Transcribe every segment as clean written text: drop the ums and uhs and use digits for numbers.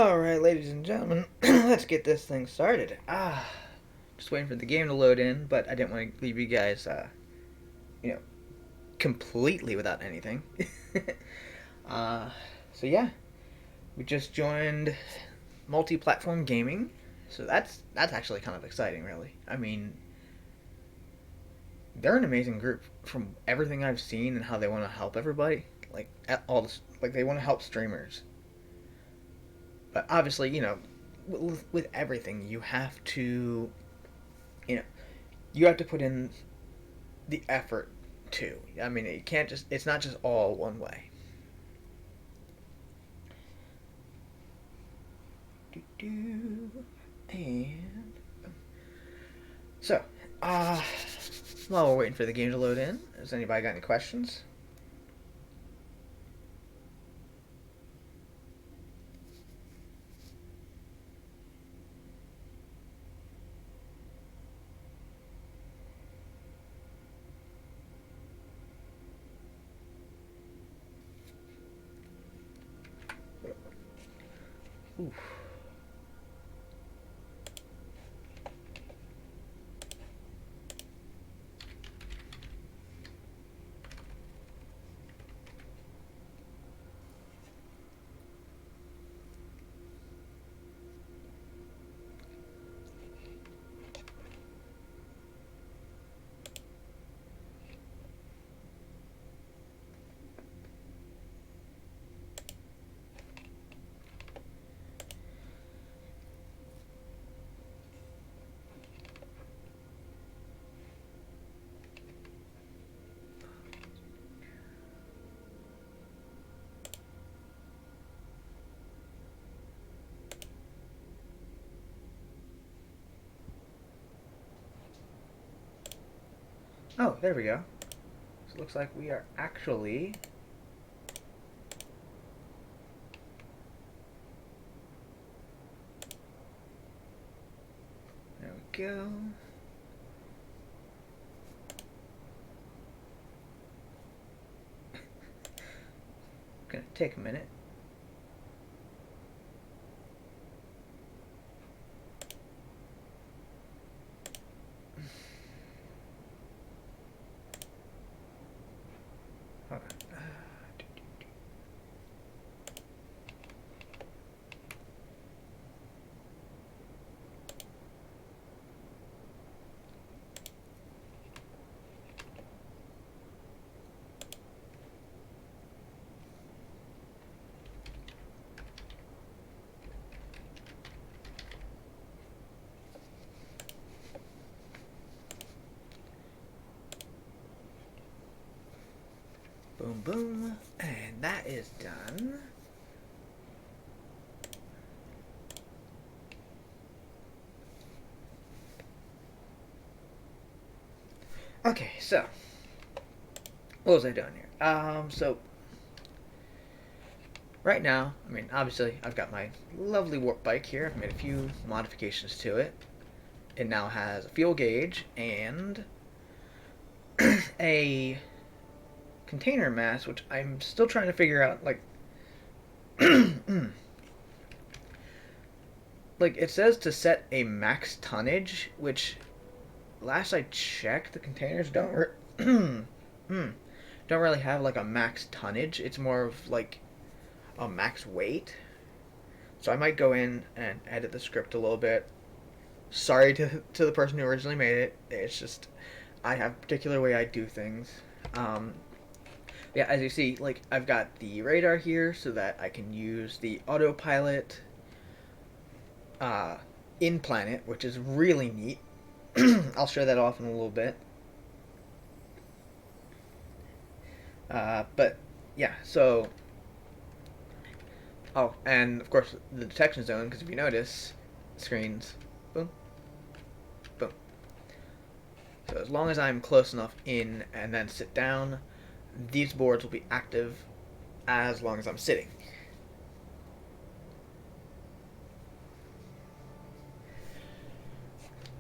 Alright, ladies and gentlemen, let's get this thing started. Just waiting for the game to load in, but I didn't want to leave you guys, you know, completely without anything. uh, so yeah, we just joined multi-platform gaming, so that's actually kind of exciting, really. I mean, they're an amazing group from everything I've seen and how they want to help everybody. Like at all this, like they want to help streamers. But obviously, with everything, you have to, you know, you have to put in the effort too. I mean, it can't just, it's not just all one way. And so, while we're waiting for the game to load in, has anybody got any questions? Oof. Oh, there we go. So it looks like we are actually... There we go. Gonna take a minute. Hold on. Boom, boom. And that is done. Okay, so what was I doing here? So right now, I mean, obviously, I've got my lovely warp bike here. I've made a few modifications to it. It now has a fuel gauge and a container mass, which I'm still trying to figure out. Like it says to set a max tonnage, which last I checked, the containers don't really have like a max tonnage. It's more of like a max weight. So I might go in and edit the script a little bit. Sorry to the person who originally made it. It's just I have a particular way I do things. Yeah, as you see, like I've got the radar here so that I can use the autopilot in planet, which is really neat. I'll show that off in a little bit. But yeah, so and of course the detection zone, because if you notice, screens, boom, boom. So as long as I'm close enough in and then sit down, these boards will be active as long as I'm sitting.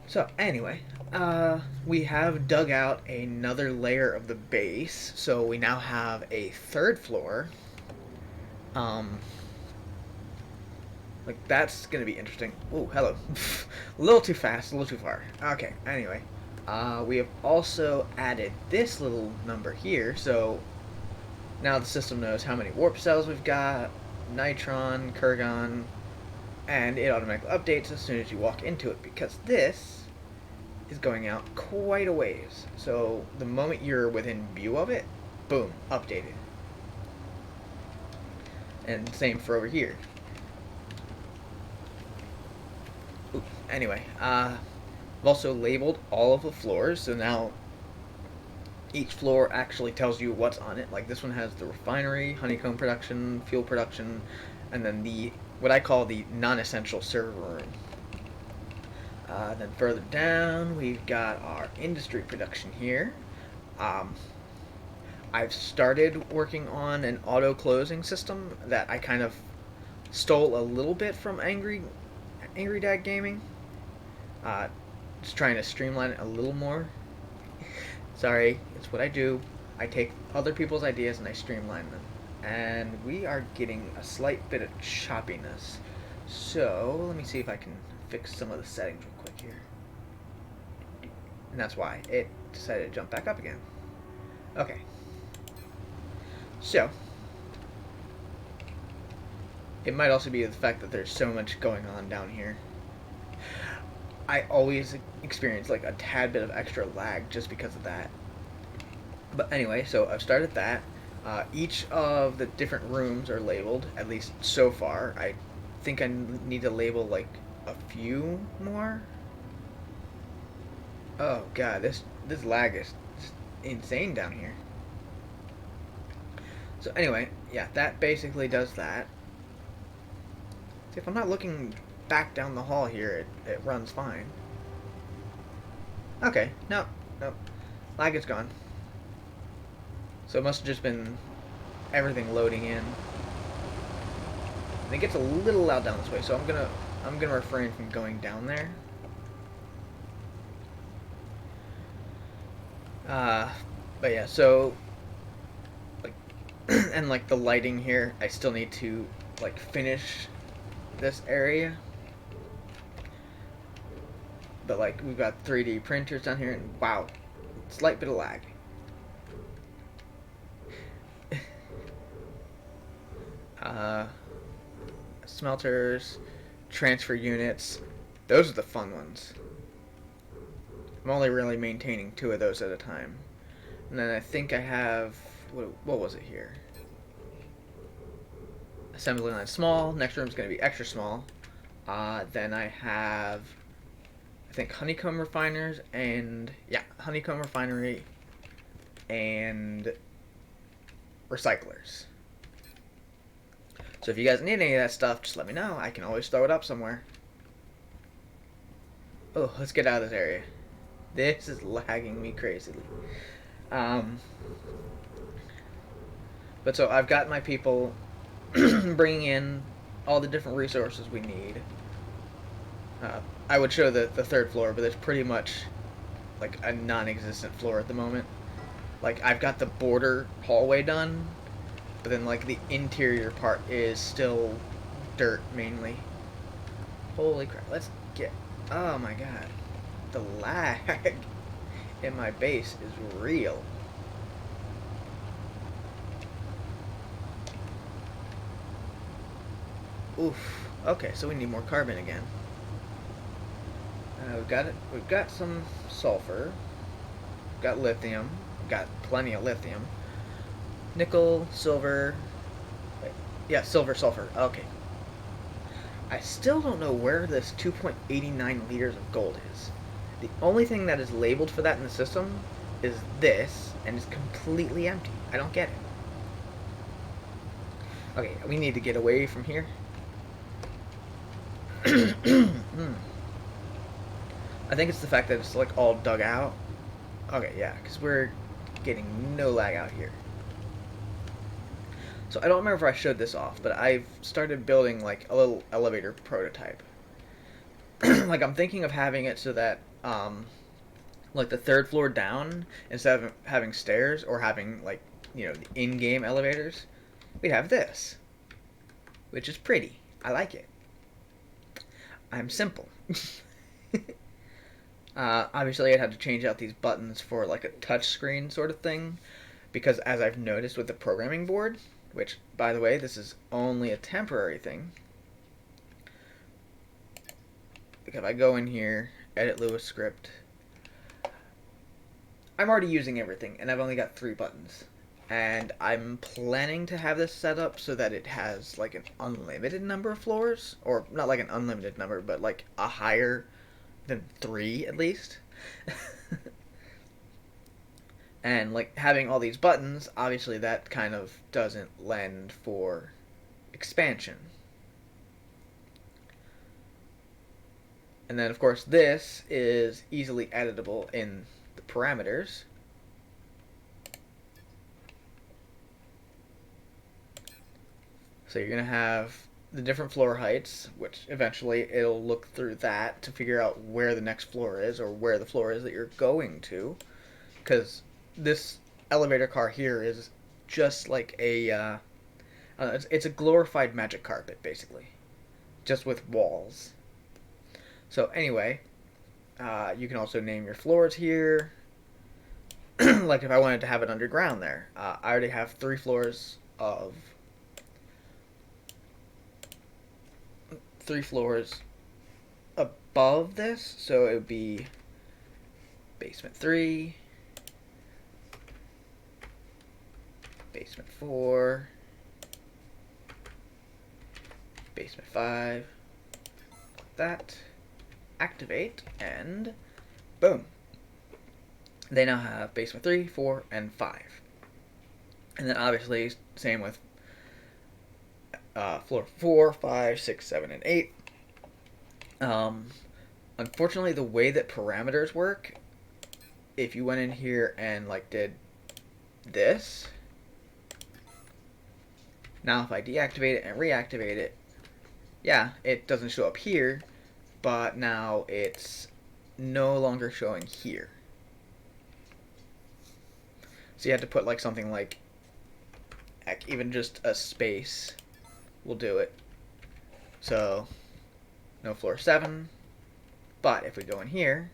So anyway, we have dug out another layer of the base, so we now have a third floor. Like, that's gonna be interesting. Oh, hello. A little too fast, a little too far. Okay, anyway. We have also added this little number here, so now the system knows how many warp cells we've got, nitron, kurgon, and it automatically updates as soon as you walk into it, because this is going out quite a ways. So the moment you're within view of it, boom, updated. And same for over here. Ooh, anyway, I've also labeled all of the floors, so now each floor actually tells you what's on it. Like this one has the refinery, honeycomb production, fuel production, and then the what I call the non-essential server room. Then further down, we've got our industry production here. I've started working on an auto-closing system that I kind of stole a little bit from Angry Dad Gaming. Just trying to streamline it a little more. Sorry, it's what I do. I take other people's ideas and I streamline them. And we are getting a slight bit of choppiness. So, let me see if I can fix some of the settings real quick here. And that's why it decided to jump back up again. Okay. So, it might also be the fact that there's so much going on down here. I always experience like a tad bit of extra lag just because of that. But anyway, so I've started that. Each of the different rooms are labeled, at least so far. I think I need to label like a few more. Oh god, this lag is just insane down here. So anyway, yeah, that basically does that. See, if I'm not looking back down the hall here, it runs fine. Okay, no, lag is gone. So it must have just been everything loading in. And it gets a little loud down this way, so I'm gonna refrain from going down there. But yeah, so like, and like the lighting here, I still need to like finish this area. But like we've got 3D printers down here, and wow, slight bit of lag. Smelters, transfer units, those are the fun ones. I'm only really maintaining 2 of those at a time. And then I think I have, what was it here? Assembly line small, next room's going to be extra small. Then I have, I think, honeycomb refiners and, yeah, honeycomb refinery and recyclers. So if you guys need any of that stuff, just let me know. I can always throw it up somewhere. Oh, let's get out of this area. This is lagging me crazily. But so I've got my people bringing in all the different resources we need. I would show the 3rd floor, but it's pretty much like a non-existent floor at the moment. Like I've got the border hallway done, but then like the interior part is still dirt mainly. Holy crap, let's get, oh my god, the lag in my base is real. Oof, okay, so we need more carbon again. We've got some sulfur, we've got lithium, we've got plenty of lithium. Nickel, silver, wait, yeah, silver, sulfur, okay. I still don't know where this 2.89 liters of gold is. The only thing that is labeled for that in the system is this, and it's completely empty. I don't get it. Okay, we need to get away from here. I think it's the fact that it's like all dug out. Okay, yeah, because we're getting no lag out here. So I don't remember if I showed this off, but I've started building like a little elevator prototype. Like I'm thinking of having it so that like the 3rd floor down, instead of having stairs or having like, you know, the in-game elevators, we'd have this, which is pretty. I like it. I'm simple. Obviously, I'd have to change out these buttons for like a touch screen sort of thing, because as I've noticed with the programming board, which, by the way, this is only a temporary thing. Like if I go in here, edit Lewis script, I'm already using everything, and I've only got 3 buttons. And I'm planning to have this set up so that it has like an unlimited number of floors, or not like an unlimited number, but like a higher than 3 at least. And like having all these buttons, obviously that kind of doesn't lend for expansion. And then of course this is easily editable in the parameters. So you're going to have the different floor heights, which eventually it'll look through that to figure out where the next floor is, or where the floor is that you're going to. Because this elevator car here is just like it's a glorified magic carpet, basically. Just with walls. So anyway, you can also name your floors here. Like if I wanted to have it underground there. I already have 3 floors of 3 floors above this, so it would be basement 3, basement 4, basement 5, like that. Activate, and boom. They now have basement 3, 4, and 5. And then obviously, same with floor 4, 5, 6, 7, and 8. Unfortunately, the way that parameters work, if you went in here and like did this, now if I deactivate it and reactivate it, yeah, it doesn't show up here, but now it's no longer showing here. So you had to put like something like even just a space will do it. So no floor 7, but if we go in here,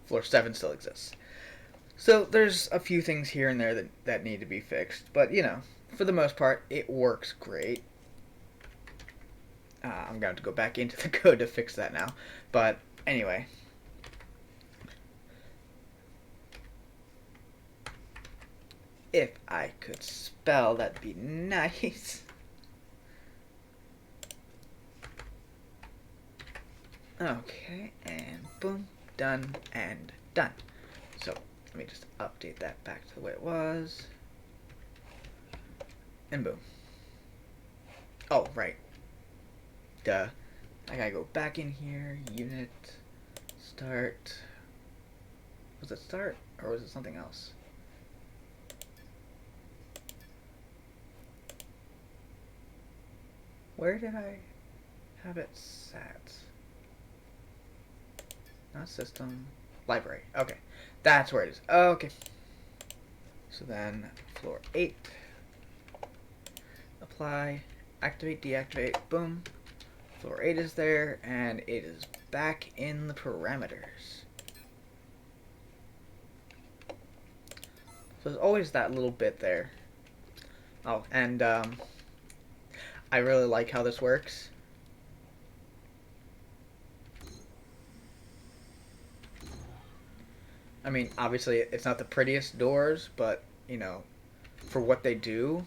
floor 7 still exists. So there's a few things here and there that need to be fixed, but you know, for the most part, it works great. I'm going to have to go back into the code to fix that now, but anyway. If I could spell, that'd be nice. Okay, and boom, done, and done. So, let me just update that back to the way it was. And boom. Oh, right. Duh. I gotta go back in here, unit, start. Was it start, or was it something else? Where did I have it set? Not system. Library. Okay. That's where it is. Okay. So then, floor 8. Apply. Activate, deactivate. Boom. Floor 8 is there, and it is back in the parameters. So there's always that little bit there. Oh, and I really like how this works. I mean, obviously, it's not the prettiest doors, but, you know, for what they do.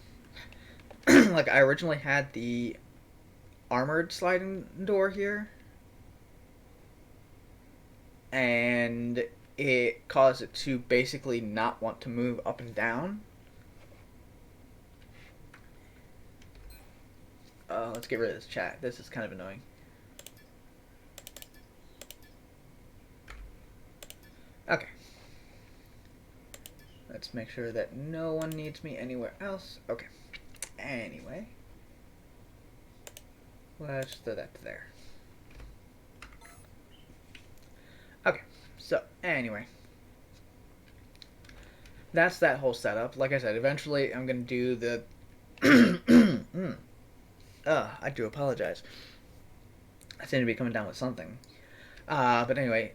Like, I originally had the armored sliding door here, and it caused it to basically not want to move up and down. Let's get rid of this chat. This is kind of annoying. Okay. Let's make sure that no one needs me anywhere else. Okay. Anyway. Let's throw that there. Okay. So, anyway. That's that whole setup. Like I said, eventually I'm going to do the... I do apologize. I seem to be coming down with something. But anyway,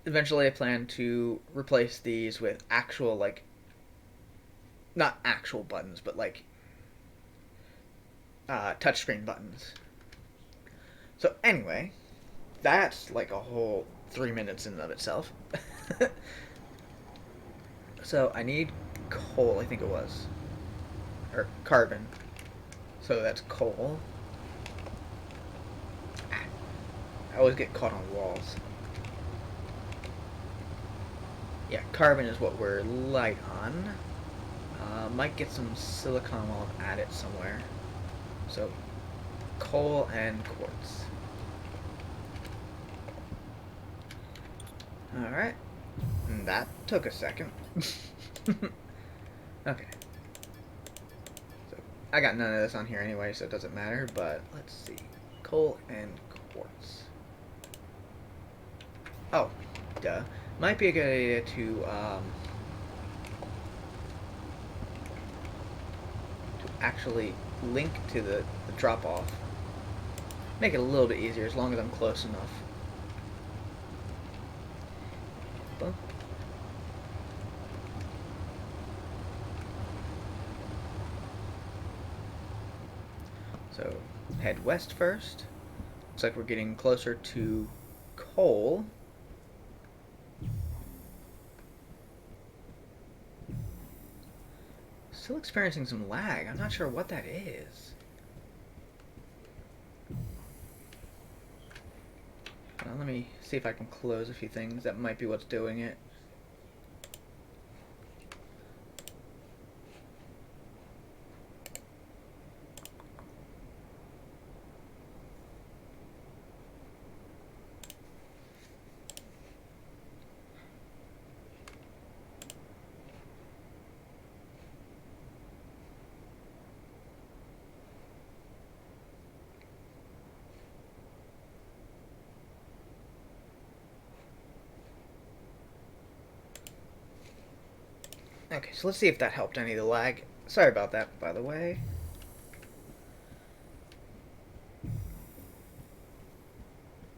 eventually I plan to replace these with actual, like, not actual buttons, but like touchscreen buttons. So anyway, that's like a whole 3 minutes in and of itself. So I need coal, I think it was, or carbon. So that's coal. I always get caught on walls. Yeah, carbon is what we're light on. Might get some silicon while I'm at it somewhere. So, coal and quartz. Alright. That took a second. Okay. So, I got none of this on here anyway, so it doesn't matter, but let's see. Coal and quartz. Oh, duh. Might be a good idea to actually link to the drop-off. Make it a little bit easier as long as I'm close enough. Boom. So, head west first. Looks like we're getting closer to coal. Still experiencing some lag. I'm not sure what that is. Let me see if I can close a few things. That might be what's doing it. Okay, so let's see if that helped any of the lag. Sorry about that, by the way.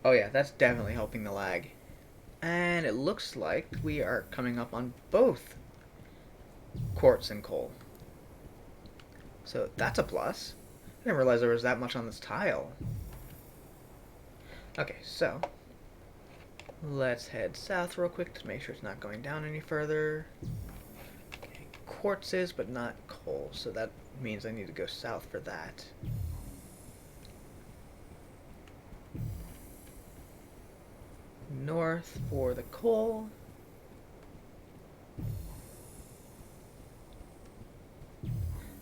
Oh yeah, that's definitely helping the lag. And it looks like we are coming up on both quartz and coal. So that's a plus. I didn't realize there was that much on this tile. Okay, so let's head south real quick to make sure it's not going down any further. Quartz is, but not coal, so that means I need to go south for that. North for the coal.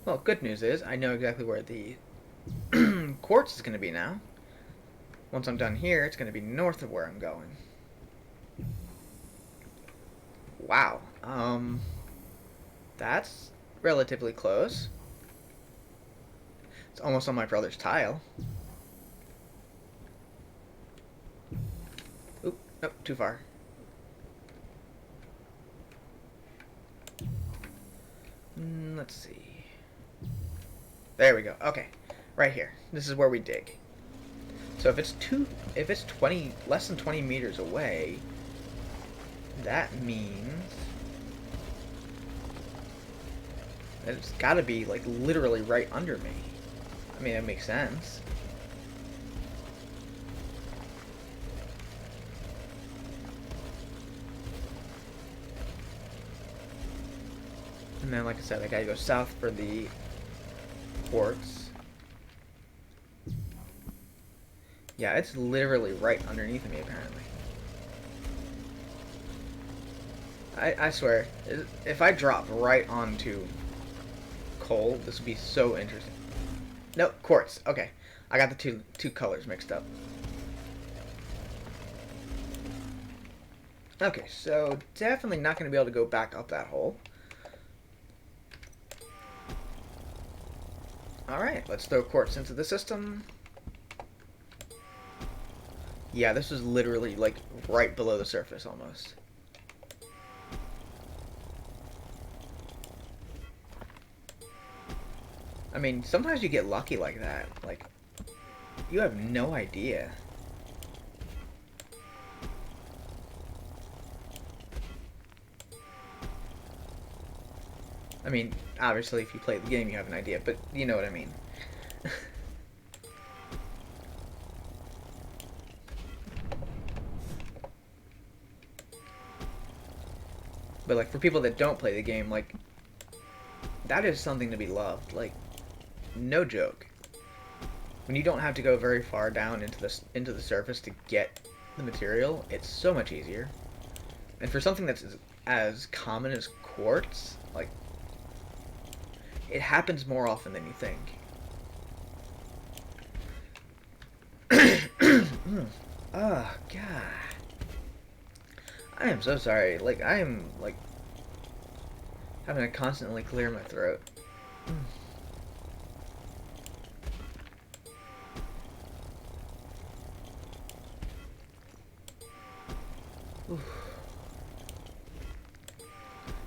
Well, good news is I know exactly where the quartz is going to be now. Once I'm done here, it's going to be north of where I'm going. Wow. That's relatively close. It's almost on my brother's tile. Oop, nope, too far. Let's see. There we go. Okay, right here. This is where we dig. So if it's 20 less than 20 meters away, that means that it's got to be like literally right under me. I mean, that makes sense. And then, like I said, I gotta go south for the quartz. Yeah, it's literally right underneath me, apparently. I swear, if I drop right onto coal, this would be so interesting. Nope, quartz. Okay, I got the two colors mixed up. Okay, so definitely not going to be able to go back up that hole. Alright, let's throw quartz into the system. Yeah, this is literally like right below the surface almost. I mean, sometimes you get lucky like that. Like, you have no idea. I mean, obviously, if you play the game, you have an idea, but you know what I mean. But, like, for people that don't play the game, like, that is something to be loved. Like, no joke. When you don't have to go very far down into the surface to get the material, it's so much easier. And for something that's as common as quartz, like, it happens more often than you think. Oh, God. I am so sorry. Like, I am, like, having to constantly clear my throat.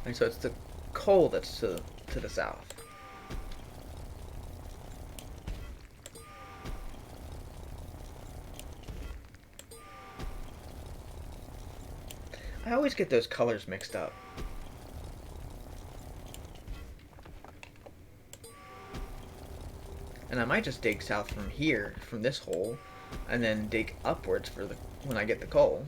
And so it's the coal that's to the south. I always get those colors mixed up. And I might just dig south from here, from this hole, and then dig upwards for the when I get the coal.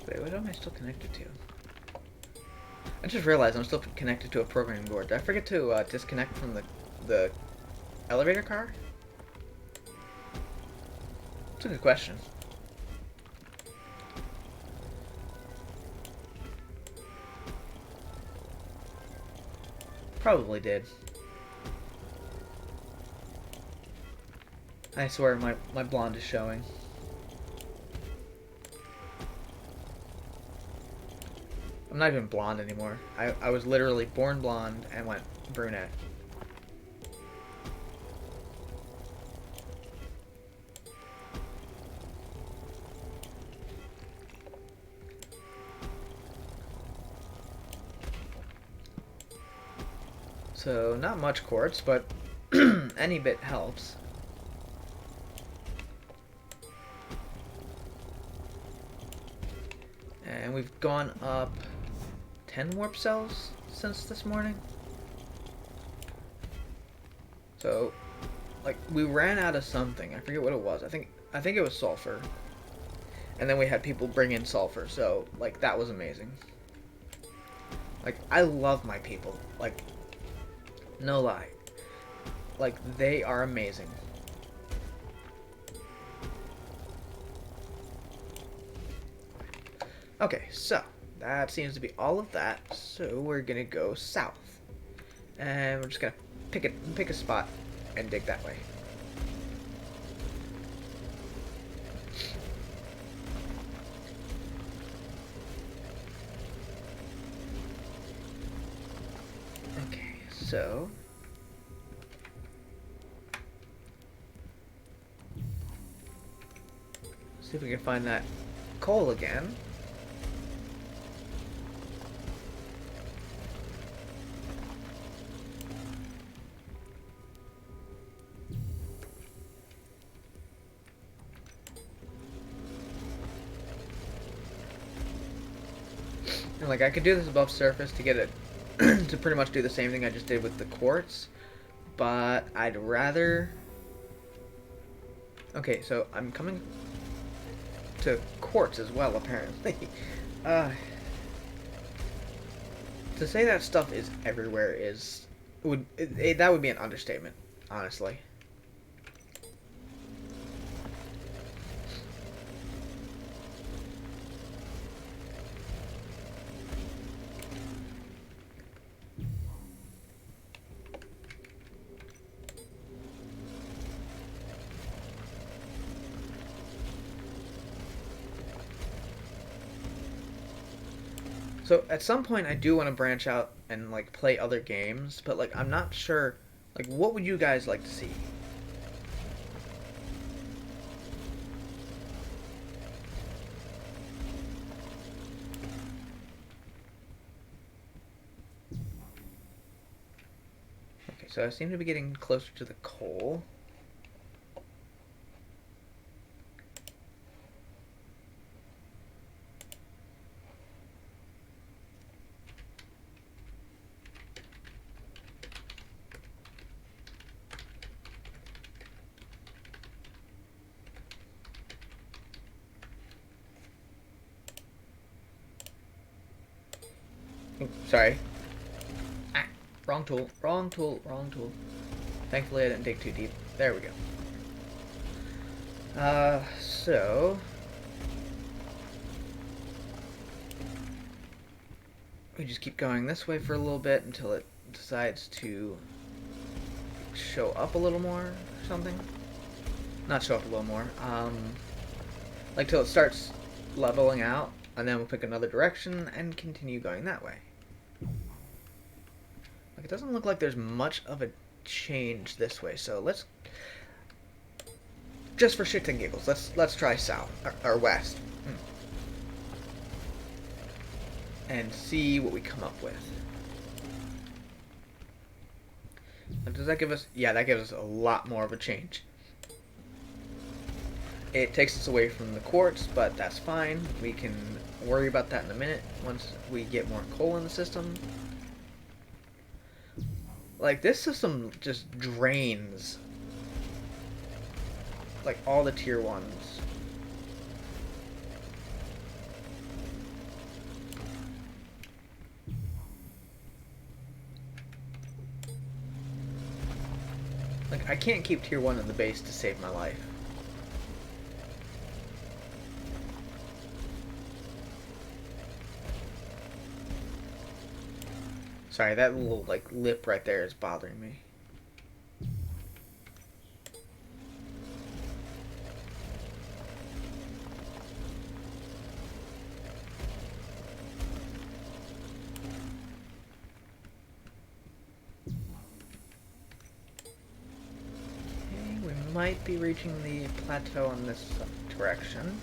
Wait, what am I still connected to? I just realized I'm still connected to a programming board. Did I forget to disconnect from the elevator car? That's a good question. Probably did. I swear my blonde is showing. I'm not even blonde anymore. I was literally born blonde and went brunette. So, not much quartz, but any bit helps. And we've gone up 10 warp cells since this morning. So, like, we ran out of something. I forget what it was. I think it was sulfur. And then we had people bring in sulfur, so, like, that was amazing. Like, I love my people. Like, no lie. Like, they are amazing. Okay, so that seems to be all of that. So we're gonna go south, and we're just gonna pick a spot and dig that way. Okay, so see if we can find that coal again. And like, I could do this above surface to get it to pretty much do the same thing I just did with the quartz, but I'd rather... Okay, so I'm coming to quartz as well, apparently. To say that stuff is everywhere is... that would be an understatement, honestly. So at some point I do want to branch out and like play other games, but like I'm not sure like what would you guys like to see? Okay, so I seem to be getting closer to the coal. Sorry. Ah, wrong tool, wrong tool, wrong tool. Thankfully I didn't dig too deep. There we go. So we just keep going this way for a little bit until it decides to show up a little more or something. Not show up a little more. Like till it starts leveling out, and then we'll pick another direction and continue going that way. Like it doesn't look like there's much of a change this way, so let's just for shits and giggles, let's try south or west. And see what we come up with. Does that give us... Yeah, that gives us a lot more of a change. It takes us away from the quartz, but that's fine. We can worry about that in a minute once we get more coal in the system. Like, this system just drains like all the tier 1s. Like, I can't keep tier 1 in the base to save my life. Sorry, that little, like, lip right there is bothering me. Might be reaching the plateau on this direction.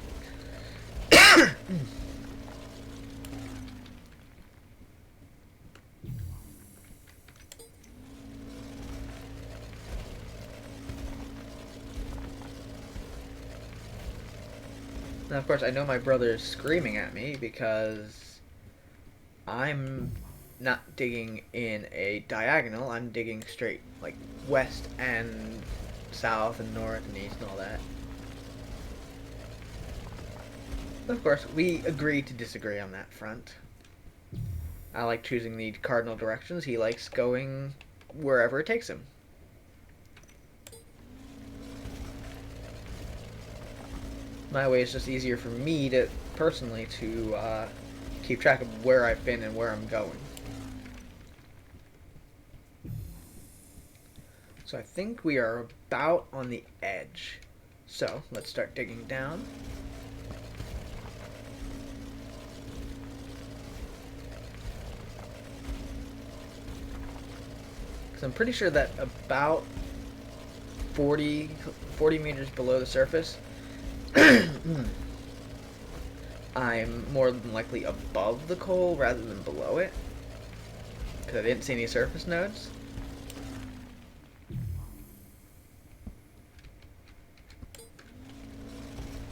Now, of course, I know my brother is screaming at me because I'm not digging in a diagonal. I'm digging straight, like, west and south and north and east and all that. Of course, we agree to disagree on that front. I like choosing the cardinal directions. He likes going wherever it takes him. My way is just easier for me to, personally, to keep track of where I've been and where I'm going. So I think we are about on the edge. So let's start digging down. Because I'm pretty sure that about 40 meters below the surface, I'm more than likely above the coal rather than below it. Because I didn't see any surface nodes.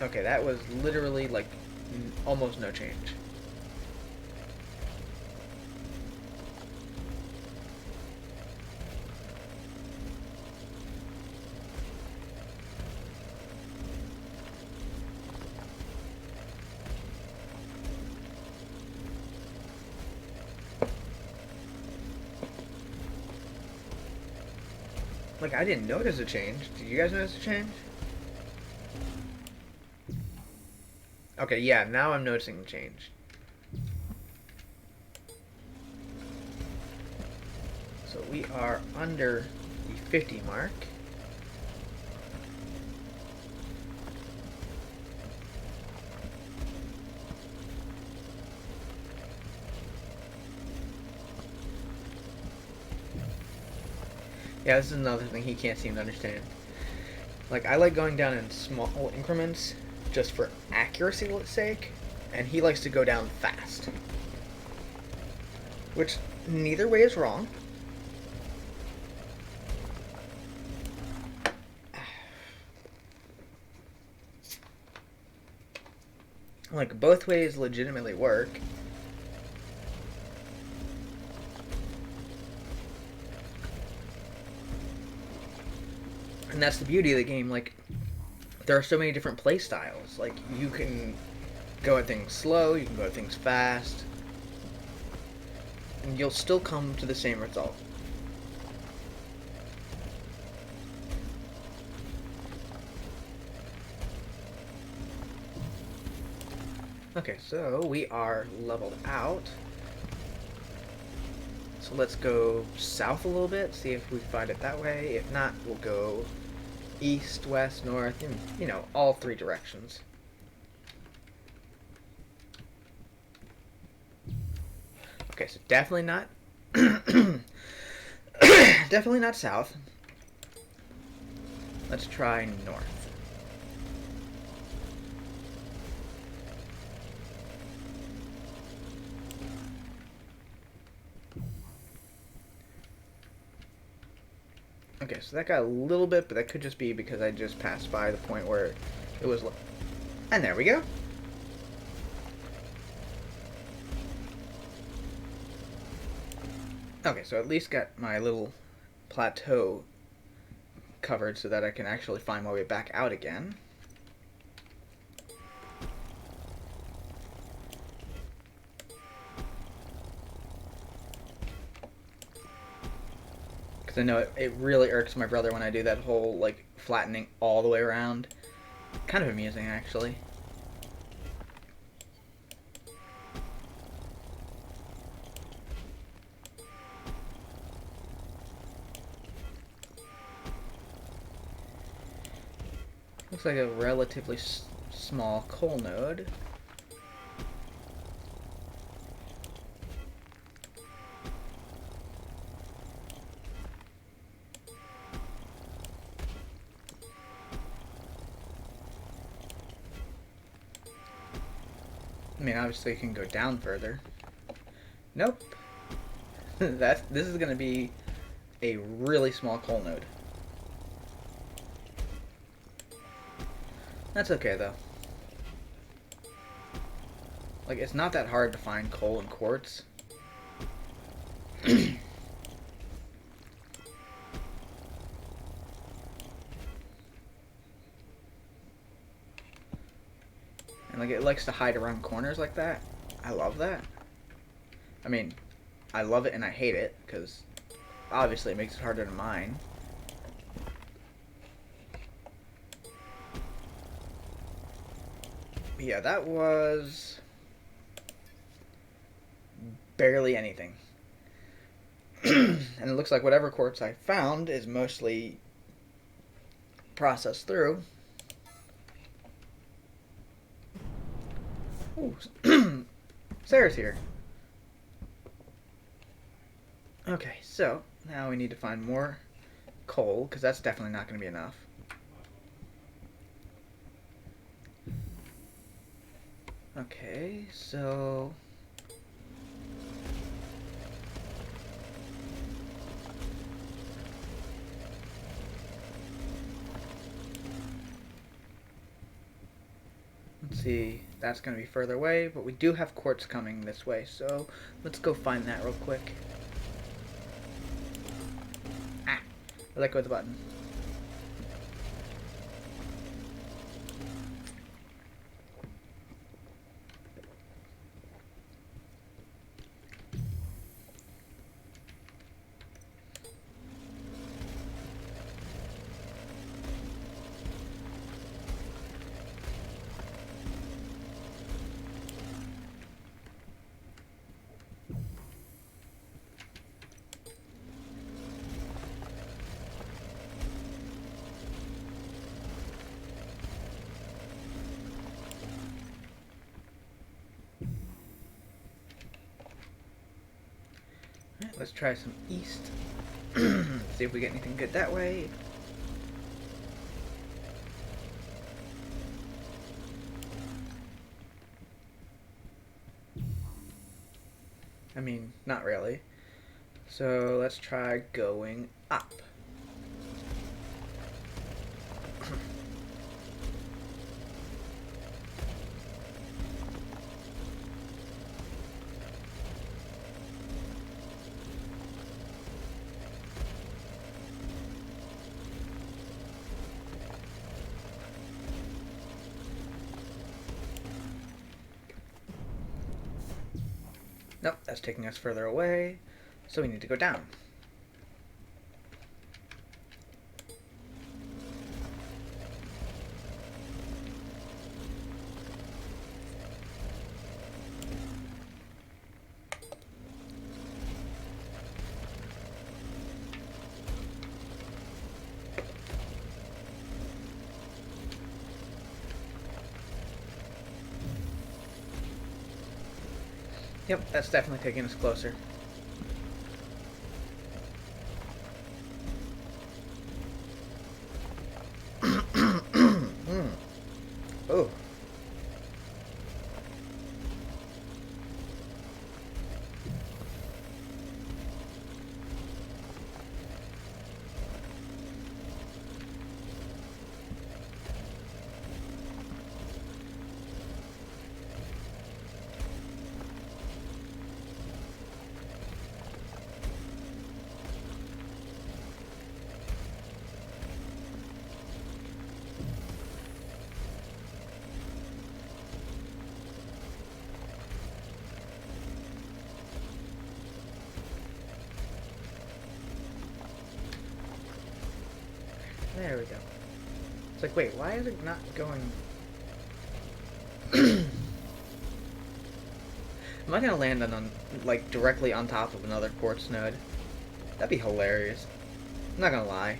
Okay, that was literally like almost no change. Like, I didn't notice a change. Did you guys notice a change? Okay, yeah, now I'm noticing the change. So we are under the 50 mark. Yeah, this is another thing he can't seem to understand. Like, I like going down in small increments just for accuracy's sake, and he likes to go down fast. Which, neither way is wrong. Like, both ways legitimately work. And that's the beauty of the game. Like, there are so many different play styles. Like, you can go at things slow, you can go at things fast, and you'll still come to the same result. Okay, so we are leveled out. So let's go south a little bit, see if we find it that way. If not, we'll go east, west, north, and, you know, all three directions. Okay, so definitely not definitely not south. Let's try north. Okay, so that got a little bit, but that could just be because I just passed by the point where it was... And there we go. Okay, so at least got my little plateau covered so that I can actually find my way back out again. Because I know it really irks my brother when I do that whole, like, flattening all the way around. Kind of amusing, actually. Looks like a relatively small coal node. I mean, obviously you can go down further. Nope. This is going to be a really small coal node. That's okay, though. Like, it's not that hard to find coal and quartz. And, like, it likes to hide around corners like that. I love that. I mean, I love it and I hate it, because obviously it makes it harder to mine. But yeah, that was barely anything. And it looks like whatever quartz I found is mostly processed through. Ooh, Sarah's here. Okay, so now we need to find more coal, because that's definitely not going to be enough. Okay, so... let's see, that's going to be further away, but we do have quartz coming this way, so let's go find that real quick. Ah, I let go of the button. Alright, let's try some east. See if we get anything good that way. I mean, not really. So let's try going up. Nope, that's taking us further away, so we need to go down. Yep, that's definitely taking us closer. Oh. There we go. It's like, wait, why is it not going... Am I gonna land on, like, directly on top of another quartz node? That'd be hilarious. I'm not gonna lie.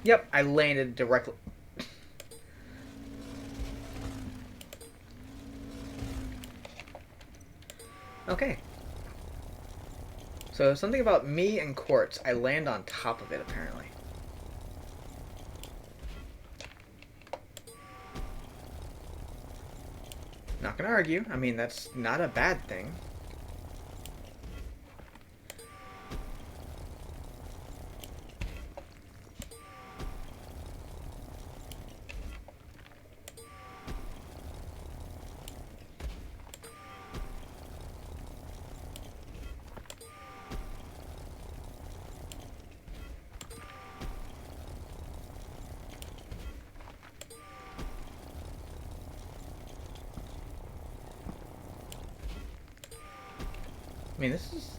Yep, I landed directly... Okay. So something about me and quartz, I land on top of it apparently. Not gonna argue. I mean, that's not a bad thing. I mean, this is...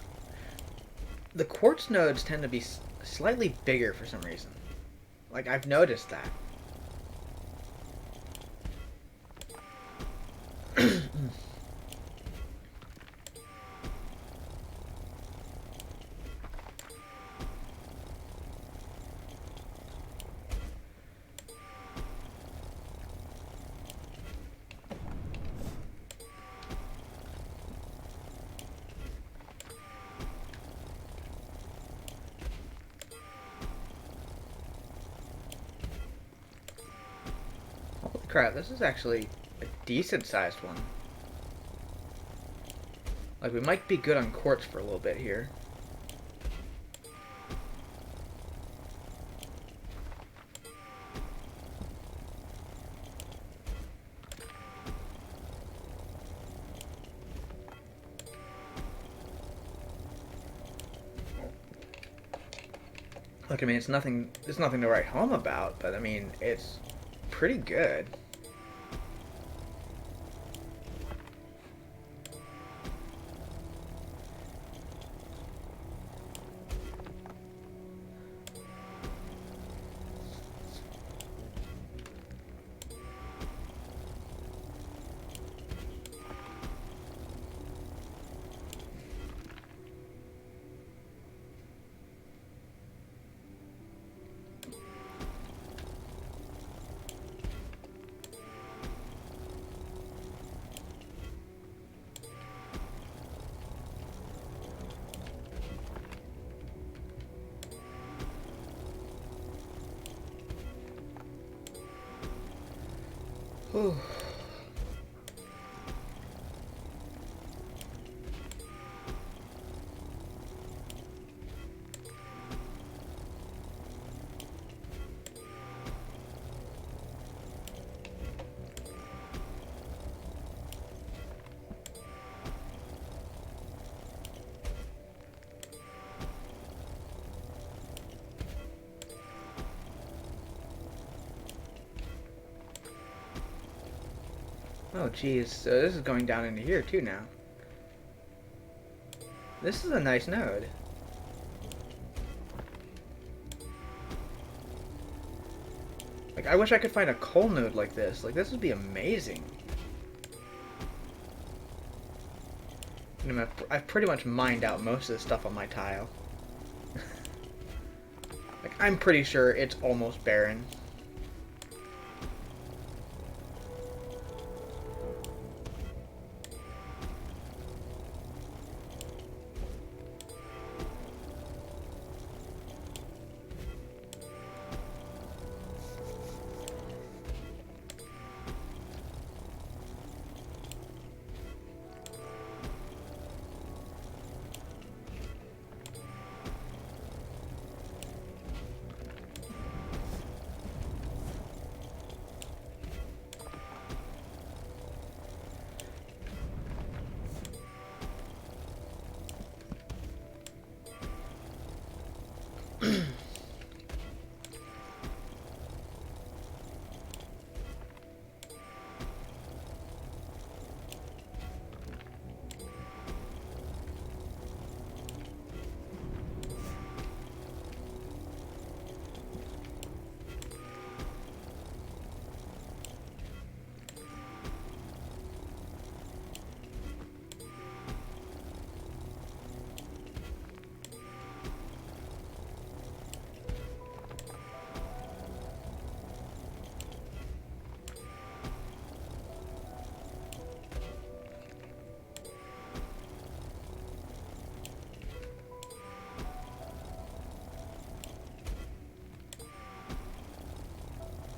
The quartz nodes tend to be slightly bigger for some reason. Like, I've noticed that. Holy crap, this is actually a decent sized one. Like, we might be good on quartz for a little bit here. Look, I mean, it's nothing to write home about, but I mean, it's pretty good. Whew. Oh geez, so this is going down into here too now. This is a nice node. Like, I wish I could find a coal node like this. Like, this would be amazing. I've pretty much mined out most of the stuff on my tile. Like, I'm pretty sure it's almost barren.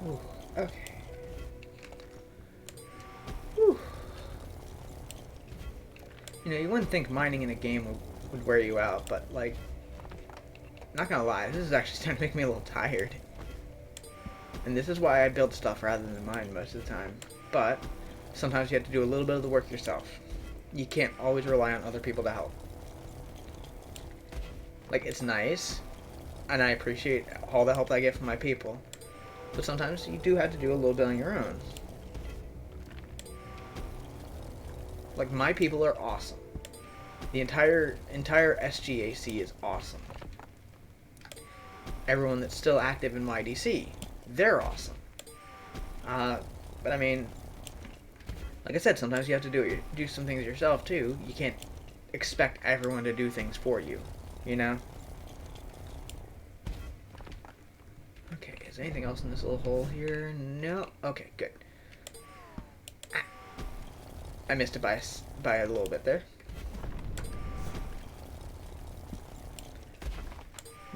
Ooh, okay. Whew. You know, you wouldn't think mining in a game would wear you out, but, like, not gonna lie, this is actually starting to make me a little tired. And this is why I build stuff rather than mine most of the time. But sometimes you have to do a little bit of the work yourself. You can't always rely on other people to help. Like, it's nice, and I appreciate all the help I get from my people. But sometimes you do have to do a little bit on your own. Like, my people are awesome. The entire SGAC is awesome. Everyone that's still active in YDC, they're awesome. But I mean, like I said, sometimes you have to do some things yourself too. You can't expect everyone to do things for you, you know? Okay, is there anything else in this little hole here? No? Okay, good. I missed it by a little bit there.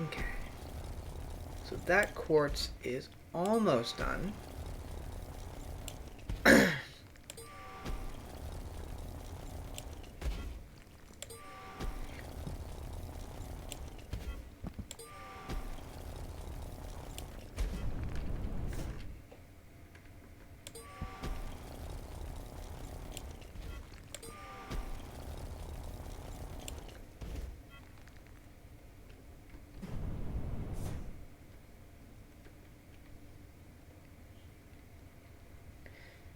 Okay. So that quartz is almost done.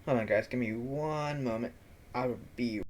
Hold on, guys. Give me one moment. I'll be.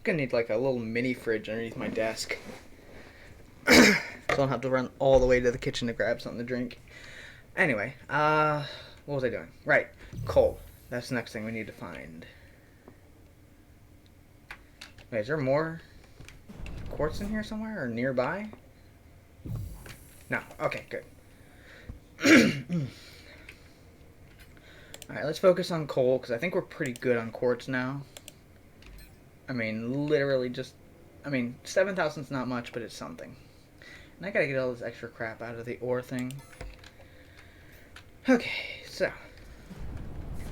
Gonna need like a little mini fridge underneath my desk. So I don't have to run all the way to the kitchen to grab something to drink. Anyway, what was I doing? Right, coal. That's the next thing we need to find. Wait, is there more quartz in here somewhere or nearby? No. Okay, good. Alright, let's focus on coal, because I think we're pretty good on quartz now. I mean, literally just... I mean, 7,000's not much, but it's something. And I gotta get all this extra crap out of the ore thing. Okay, so...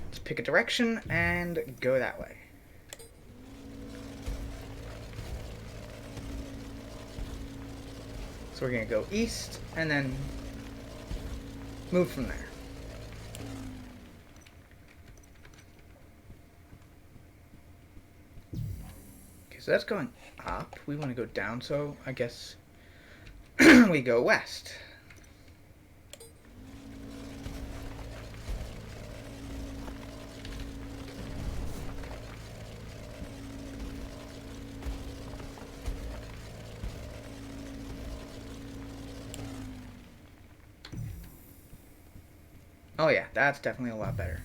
let's pick a direction and go that way. So we're gonna go east, and then move from there. Okay, so that's going up. We want to go down, so I guess we go west. Oh yeah, that's definitely a lot better.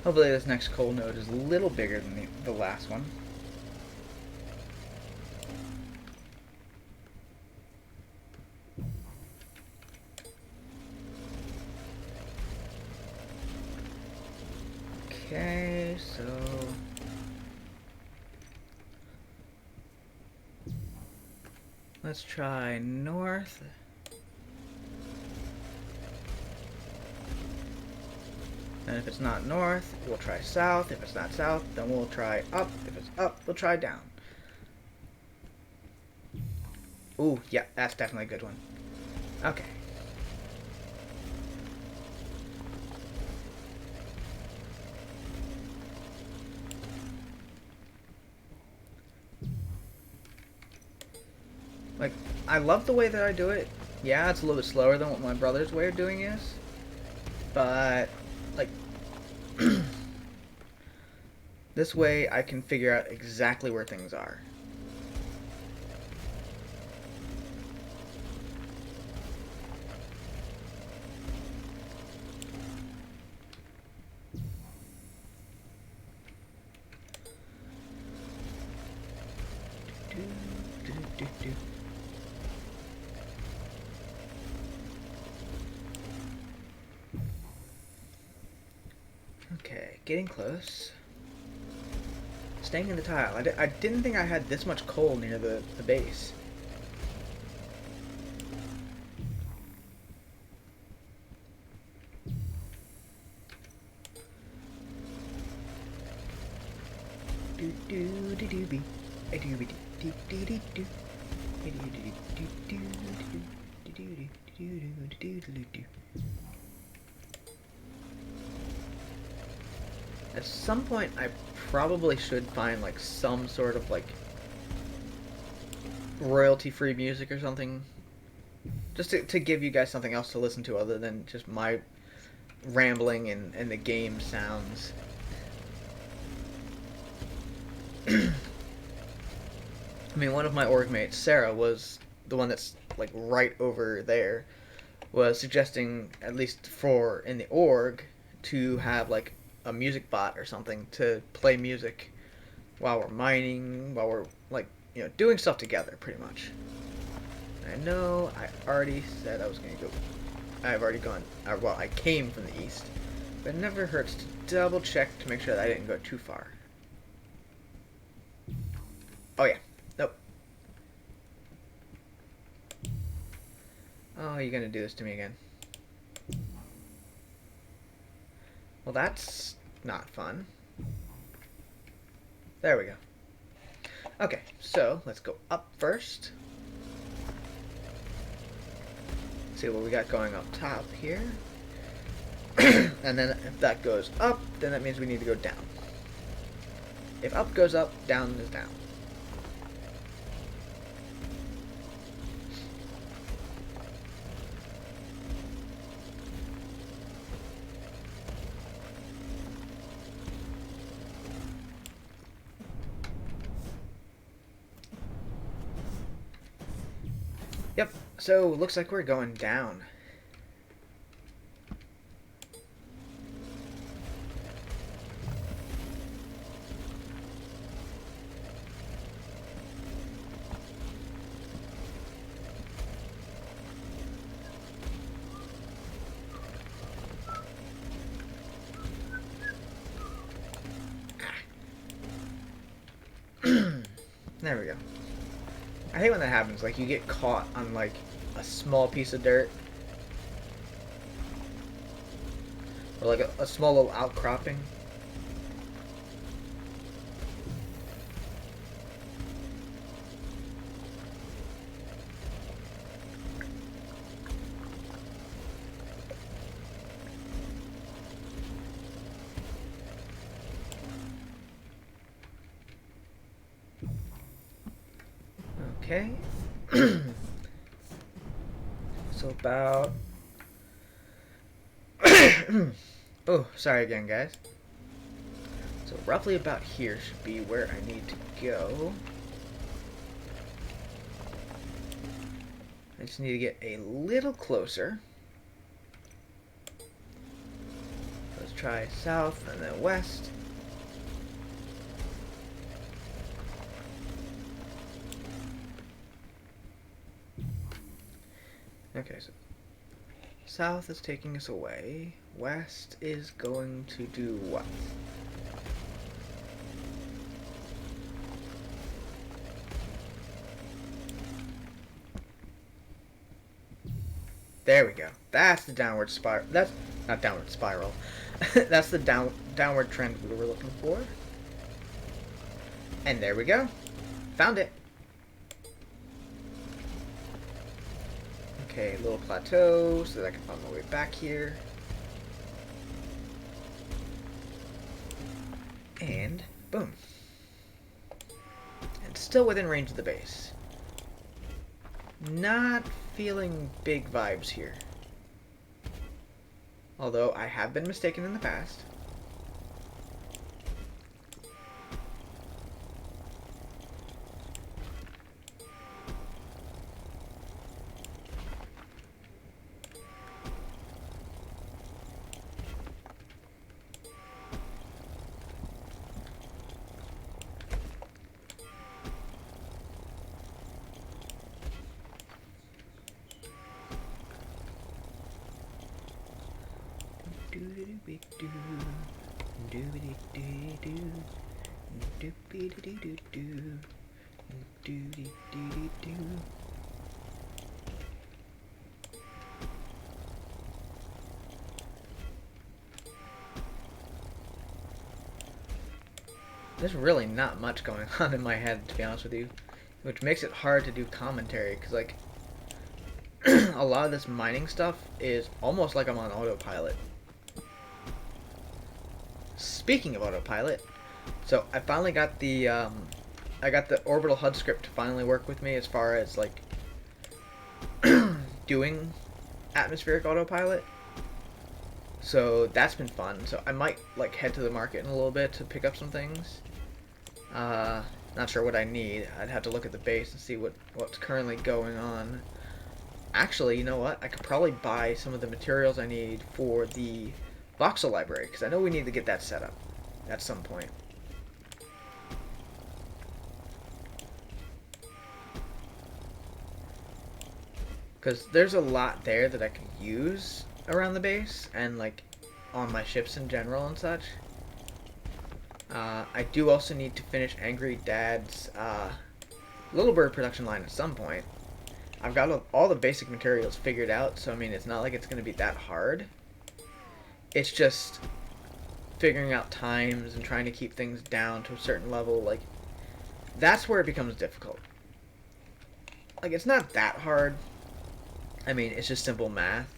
Hopefully this next coal node is a little bigger than the last one. Okay, so... let's try north. And if it's not north, we'll try south. If it's not south, then we'll try up. If it's up, we'll try down. Ooh, yeah, that's definitely a good one. Okay. Like, I love the way that I do it. Yeah, it's a little bit slower than what my brother's way of doing is. But, like, this way I can figure out exactly where things are. Okay, getting close. Staying in the tile. I didn't think I had this much coal near the base. At some point, I probably should find like some sort of like royalty-free music or something, just to give you guys something else to listen to other than just my rambling and the game sounds. I mean, one of my org mates, Sarah, was the one that's like right over there, was suggesting, at least for in the org, to have like a music bot or something to play music while we're mining, while we're like, you know, doing stuff together, pretty much. I know I already said I was going to go. I've already gone. Well, I came from the east, but it never hurts to double check to make sure that I didn't go too far. Oh yeah. Nope. Oh, you're gonna do this to me again. Well, that's not fun. There we go. Okay, so let's go up first. See what we got going up top here. And then if that goes up, then that means we need to go down. If up goes up, down is down. Yep, so looks like we're going down. There we go. I hate when that happens, like you get caught on like a small piece of dirt. Or like a small little outcropping. Okay. So about... Oh, sorry again, guys. So roughly about here should be where I need to go. I just need to get a little closer. Let's try south and then west. Okay, so south is taking us away. West is going to do what? There we go. That's the downward spiral. That's not downward spiral. That's the downward trend we were looking for. And there we go. Found it. Okay, little plateau so that I can find my way back here. And boom. And still within range of the base. Not feeling big vibes here. Although I have been mistaken in the past. There's really not much going on in my head, to be honest with you, which makes it hard to do commentary, because like a lot of this mining stuff is almost like I'm on autopilot. Speaking of autopilot, so I finally got the I got the orbital HUD script to finally work with me as far as like doing atmospheric autopilot. So that's been fun. So I might like head to the market in a little bit to pick up some things. Not sure what I need. I'd have to look at the base and see what's currently going on. Actually, you know what? I could probably buy some of the materials I need for the voxel library, because I know we need to get that set up at some point. Because there's a lot there that I can use around the base, and like on my ships in general and such. I do also need to finish Angry Dad's Little Bird production line at some point. I've got all the basic materials figured out, so I mean, it's not like it's going to be that hard. It's just figuring out times and trying to keep things down to a certain level. Like, that's where it becomes difficult. Like, it's not that hard. I mean, it's just simple math.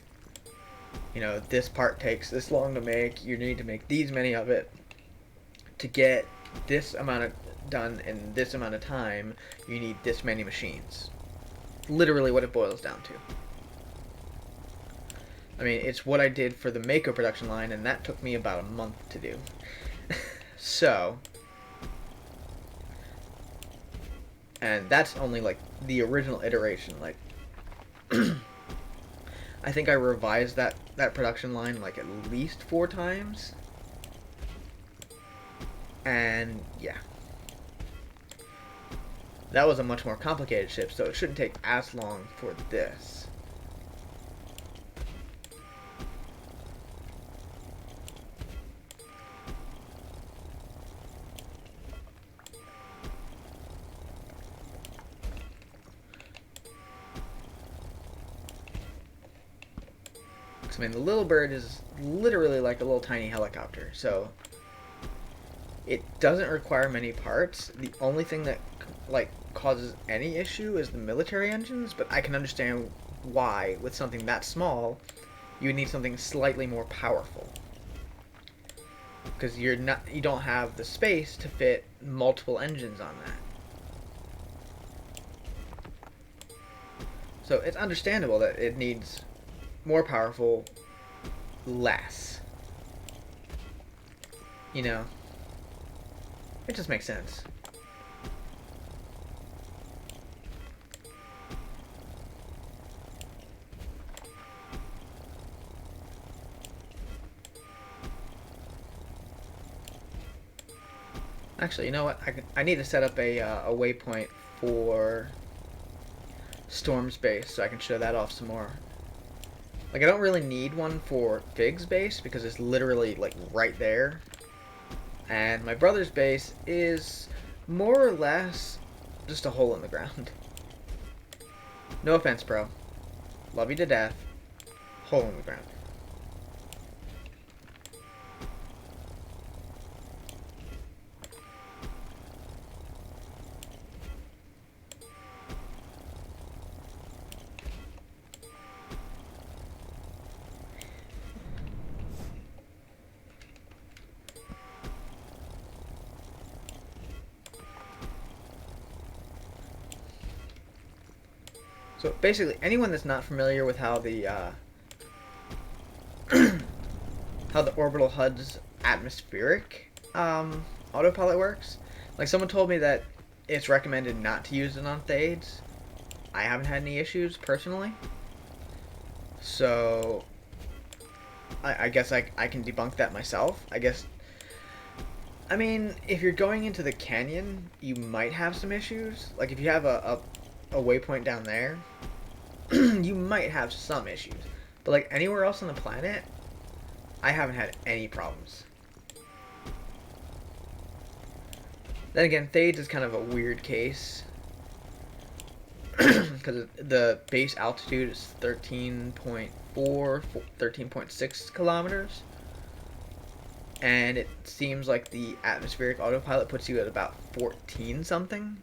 You know, this part takes this long to make. You need to make these many of it. To get this amount of done in this amount of time, you need this many machines. Literally what it boils down to. I mean, it's what I did for the Mako production line, and that took me about a month to do. So, and that's only like the original iteration. Like, I think I revised that production line like at least 4 times. And yeah. That was a much more complicated ship, so it shouldn't take as long for this. I mean, the little bird is literally like a little tiny helicopter, so it doesn't require many parts. The only thing that like causes any issue is the military engines, but I can understand why with something that small you would need something slightly more powerful, because you don't have the space to fit multiple engines on that. So it's understandable that it needs more powerful, less. You know, it just makes sense. Actually, you know what? I need to set up a waypoint for Storm's base so I can show that off some more. Like, I don't really need one for Fig's base because it's literally like right there. And my brother's base is more or less just a hole in the ground. No offense, bro. Love you to death. Hole in the ground. So basically, anyone that's not familiar with how the how the orbital HUD's atmospheric autopilot works, like someone told me that it's recommended not to use it on Thades. I haven't had any issues personally, so I guess I can debunk that myself. I guess. I mean, if you're going into the canyon, you might have some issues. Like if you have a waypoint down there, you might have some issues. But like anywhere else on the planet, I haven't had any problems. Then again, Thades is kind of a weird case. Because the base altitude is 13.4, 13.6 kilometers. And it seems like the atmospheric autopilot puts you at about 14 something.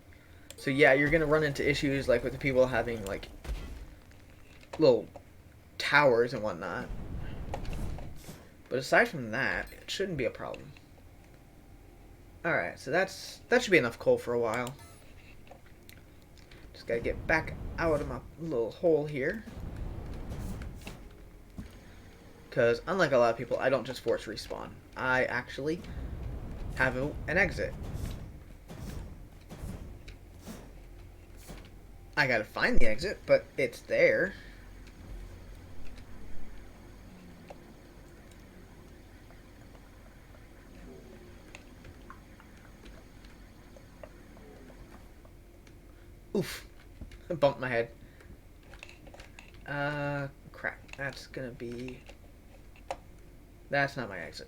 So yeah, you're going to run into issues like with the people having like little towers and whatnot. But aside from that, it shouldn't be a problem. Alright, so that should be enough coal for a while. Just gotta get back out of my little hole here. Because unlike a lot of people, I don't just force respawn. I actually have an exit. I gotta find the exit, but it's there. Oof. I bumped my head. Crap. That's gonna be... That's not my exit.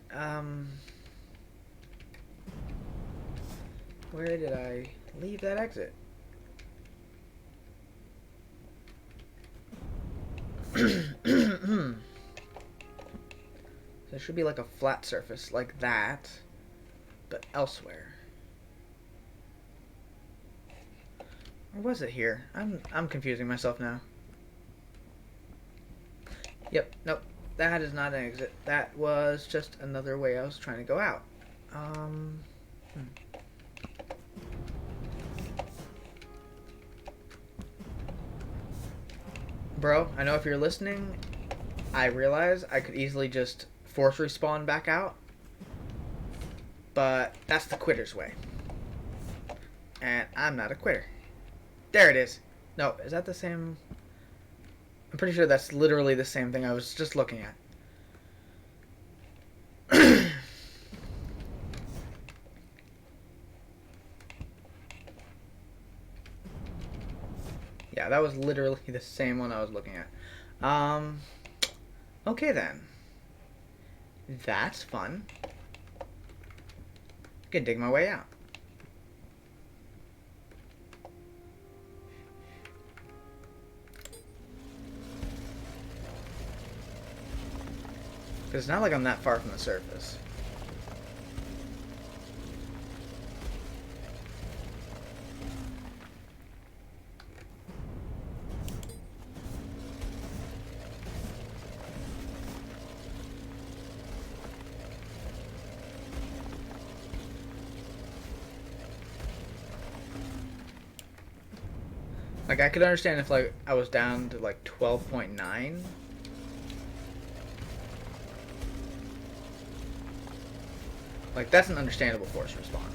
Where did I leave that exit? There should be like a flat surface like that, but elsewhere. Or was it here? I'm confusing myself now. Yep, nope. That is not an exit. That was just another way I was trying to go out. Bro, I know if you're listening, I realize I could easily just force respawn back out. But that's the quitter's way. And I'm not a quitter. There it is. No, is that the same? I'm pretty sure that's literally the same thing I was just looking at. Yeah, that was literally the same one I was looking at. Okay then. That's fun. I can dig my way out. Because it's not like I'm that far from the surface. Like, I could understand if, like, I was down to, like, 12.9. Like, that's an understandable force response.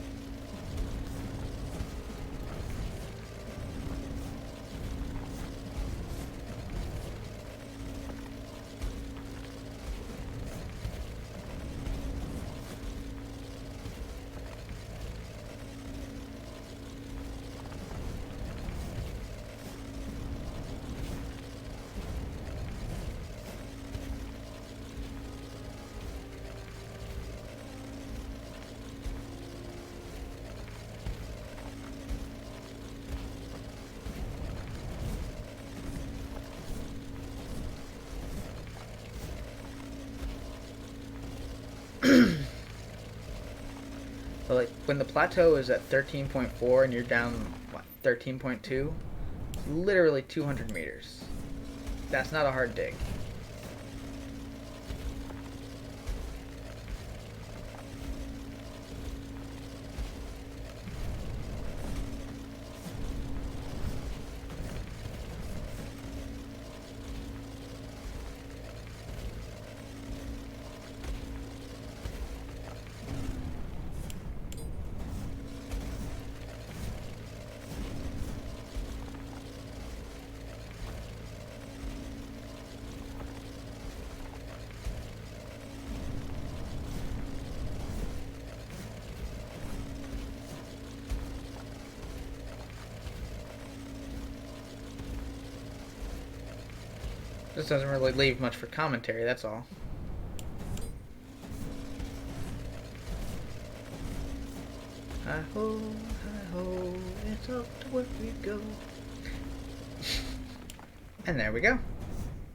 So, like, when the plateau is at 13.4 and you're down, what, 13.2? Literally 200 meters. That's not a hard dig. This doesn't really leave much for commentary, that's all. Hi-ho, hi-ho, it's up to where we go. And there we go.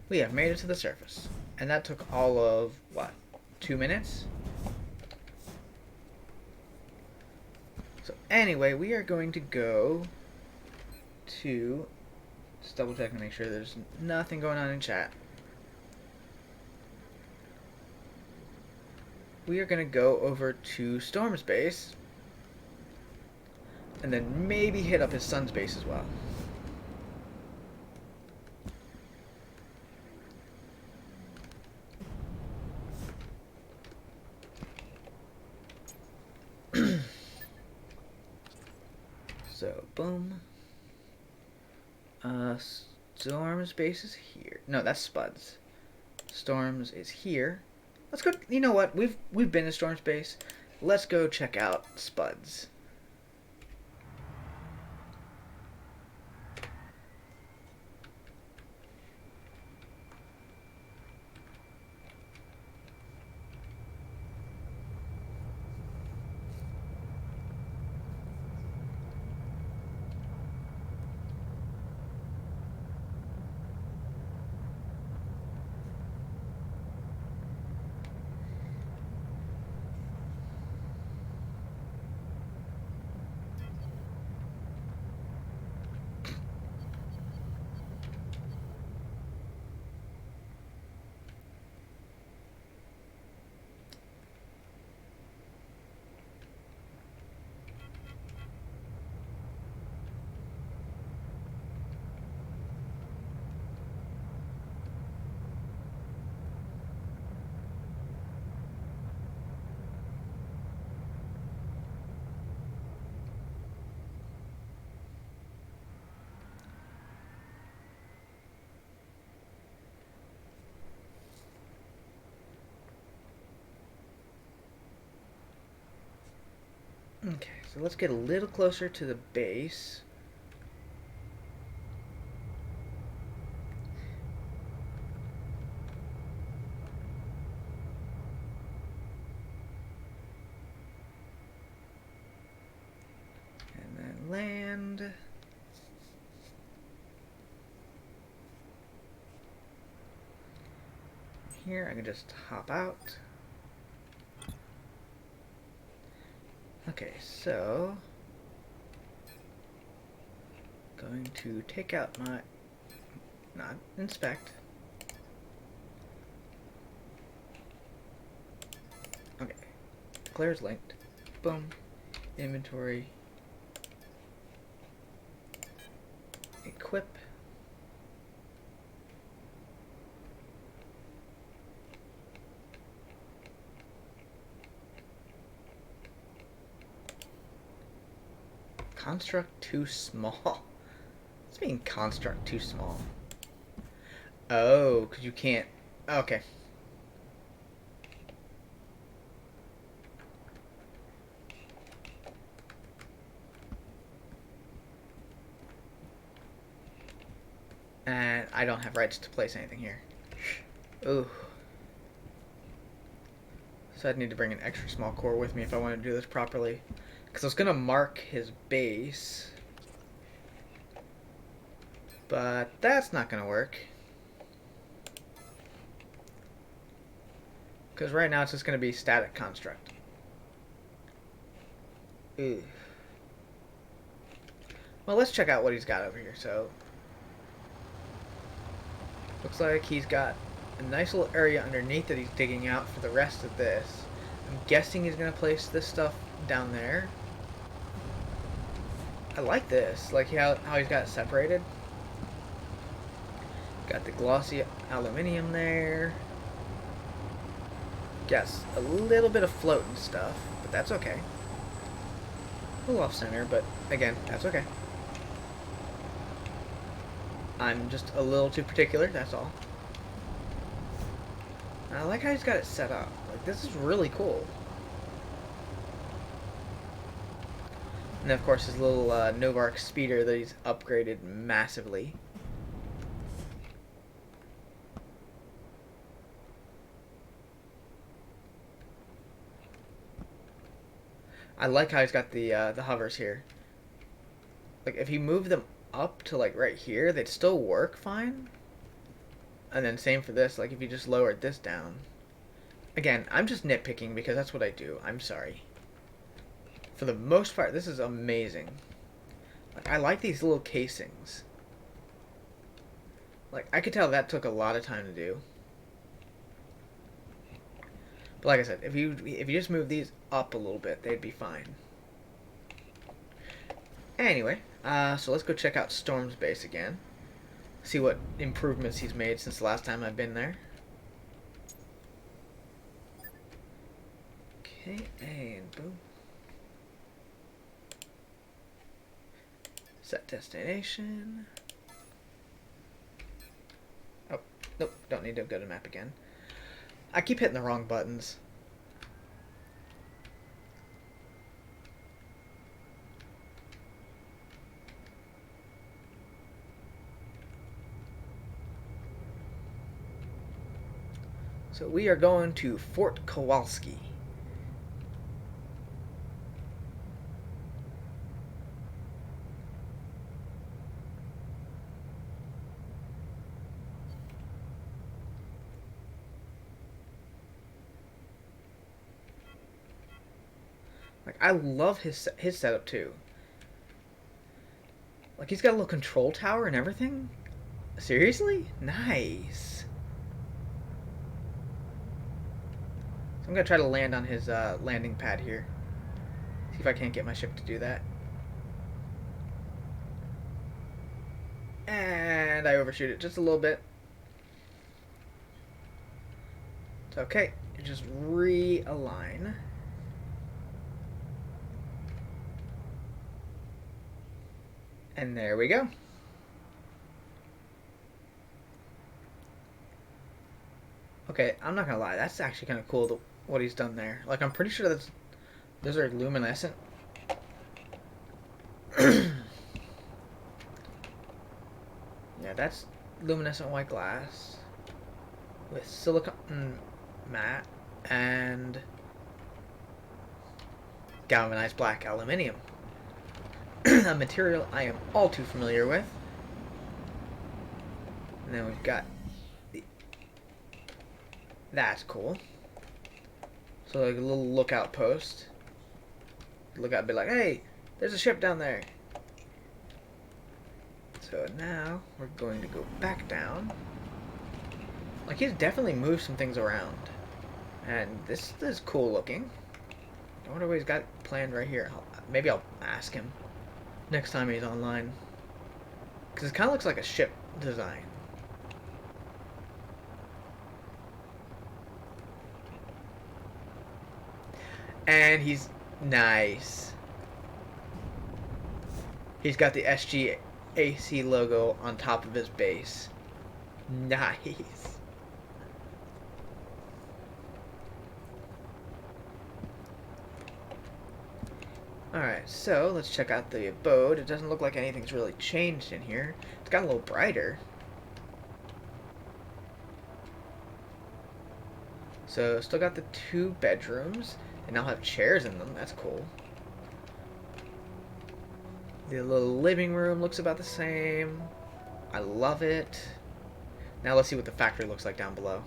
We have made it to the surface. And that took all of, what, 2 minutes? So anyway, we are going to go to... Just double check and make sure there's nothing going on in chat. We are going to go over to Storm's base. And then maybe hit up his son's base as well. So, boom. Storm's base is here. No, that's Spud's. Storm's is here. Let's go. You know what? We've been to Storm's base. Let's go check out Spud's. Okay, so let's get a little closer to the base. And then land. Here, I can just hop out. Okay, so going to take out my, not inspect. Okay, declares linked. Boom. Inventory. Equip. Construct too small. What's mean construct too small? Oh, because you can't. Okay. And I don't have rights to place anything here. Ooh. So I'd need to bring an extra small core with me if I want to do this properly. Because I was going to mark his base. But that's not going to work. Because right now it's just going to be static construct. Ooh. Well, let's check out what he's got over here. So, looks like he's got a nice little area underneath that he's digging out for the rest of this. I'm guessing he's going to place this stuff down there. I like this. Like how he's got it separated. Got the glossy aluminium there. Yes, a little bit of floating stuff, but that's okay. A little off center, but again, that's okay. I'm just a little too particular, that's all. And I like how he's got it set up. Like, this is really cool. And then, of course, his little Novark speeder that he's upgraded massively. I like how he's got the hovers here. Like, if he moved them up to, like, right here, they'd still work fine. And then same for this, like, if you just lowered this down. Again, I'm just nitpicking because that's what I do. I'm sorry. For the most part, this is amazing. Like, I like these little casings. Like, I could tell that took a lot of time to do. But like I said, if you just move these up a little bit, they'd be fine. Anyway, so let's go check out Storm's base again. See what improvements he's made since the last time I've been there. Okay, and boom. Set destination. Oh, nope, don't need to go to map again. I keep hitting the wrong buttons. So we are going to Fort Kowalski. Like, I love his setup too. Like, he's got a little control tower and everything. Seriously? Nice. So I'm gonna try to land on his landing pad here. See if I can't get my ship to do that. And I overshoot it just a little bit. It's okay. Just realign. And there we go. Okay, I'm not gonna lie. That's actually kind of cool what he's done there. Like, I'm pretty sure those are luminescent Yeah, that's luminescent white glass with silicon matte and galvanized black aluminium. A material I am all too familiar with. And then we've got the... That's cool. So like a little lookout post. Look out, be like, hey, there's a ship down there. So now we're going to go back down. Like, he's definitely moved some things around. And this is cool looking. I wonder what he's got planned right here. Maybe I'll ask him next time he's online. Because it kind of looks like a ship design. And he's nice. He's got the SGAC logo on top of his base. Nice. Alright, so let's check out the abode. It doesn't look like anything's really changed in here. It's got a little brighter. So, still got the 2 bedrooms. They now have chairs in them. That's cool. The little living room looks about the same. I love it. Now let's see what the factory looks like down below.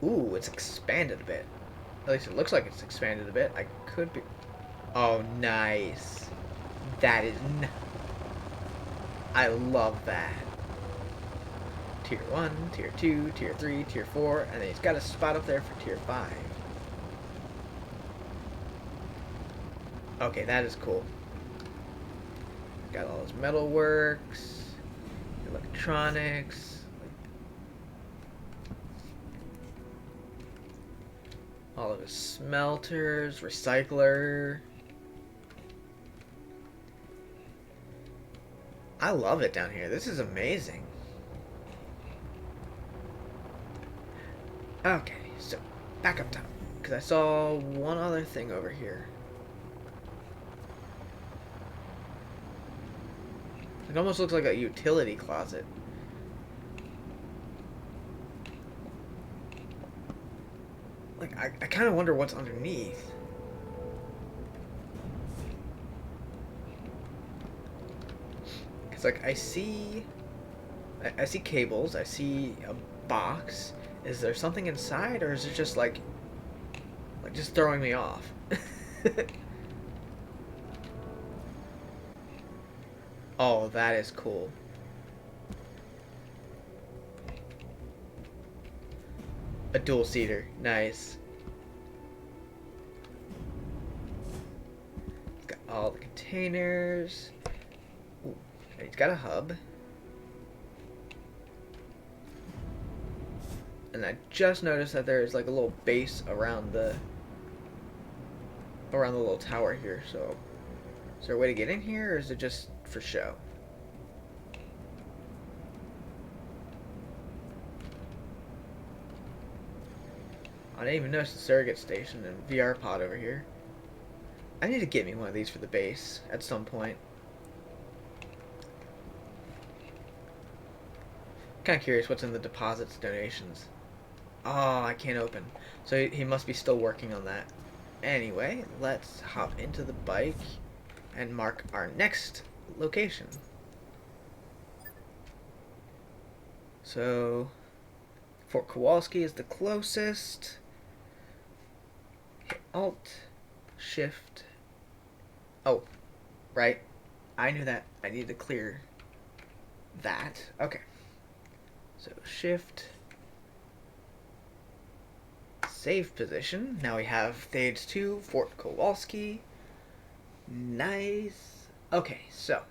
Ooh, it's expanded a bit. At least it looks like it's expanded a bit. I could be... Oh, nice. That is... I love that. Tier 1, Tier 2, Tier 3, Tier 4, and then he's got a spot up there for Tier 5. Okay, that is cool. Got all his metalworks, electronics, all of his smelters, recycler. I love it down here. This is amazing. Okay, so back up top, because I saw one other thing over here. It almost looks like a utility closet. Like, I kind of wonder what's underneath. Because, like, I see cables, I see a box. Is there something inside, or is it just, like just throwing me off? Oh, that is cool. A dual-seater. Nice. It's got all the containers. Ooh, and he's got a hub. And I just noticed that there's like a little base around the little tower here. So, is there a way to get in here, or is it just for show? I didn't even notice the surrogate station and VR pod over here. I need to get me one of these for the base at some point. Kind of curious what's in the deposits donations. Oh, I can't open. So he must be still working on that. Anyway, let's hop into the bike and mark our next location. So, Fort Kowalski is the closest. Hit Alt, Shift. Oh, right. I knew that. I needed to clear that. Okay. So, Shift. Save position. Now we have Stage 2, Fort Kowalski. Nice. Okay, so.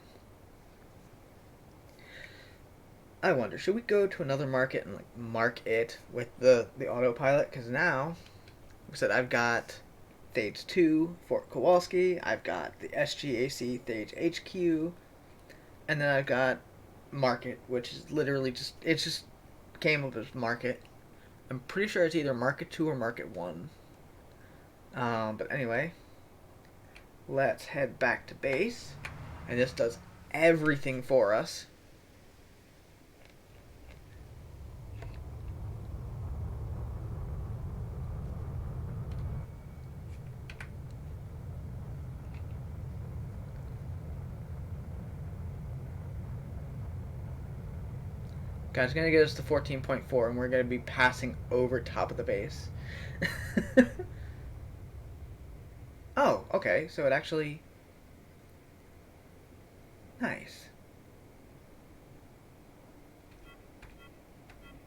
I wonder, should we go to another market and like mark it with the autopilot? Because now, like I said, I've got Stage 2, Fort Kowalski. I've got the SGAC Stage HQ. And then I've got Market, which is literally just came up as Market. I'm pretty sure it's either Market 2 or Market 1. But anyway, Let's head back to base. And this does everything for us. Okay, it's going to get us to 14.4, and we're going to be passing over top of the base. Oh, okay, so it actually... Nice.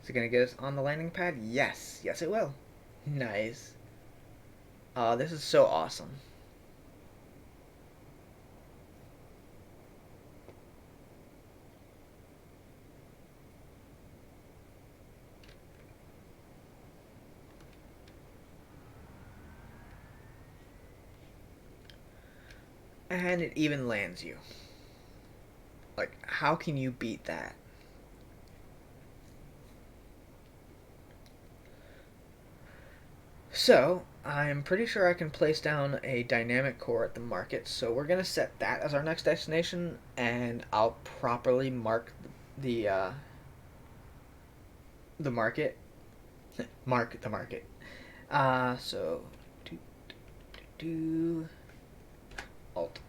Is it going to get us on the landing pad? Yes. Yes, it will. Nice. This is so awesome. And it even lands you. Like, how can you beat that? So, I'm pretty sure I can place down a dynamic core at the market, so we're going to set that as our next destination, and I'll properly mark the market. Mark the market. So, do Alt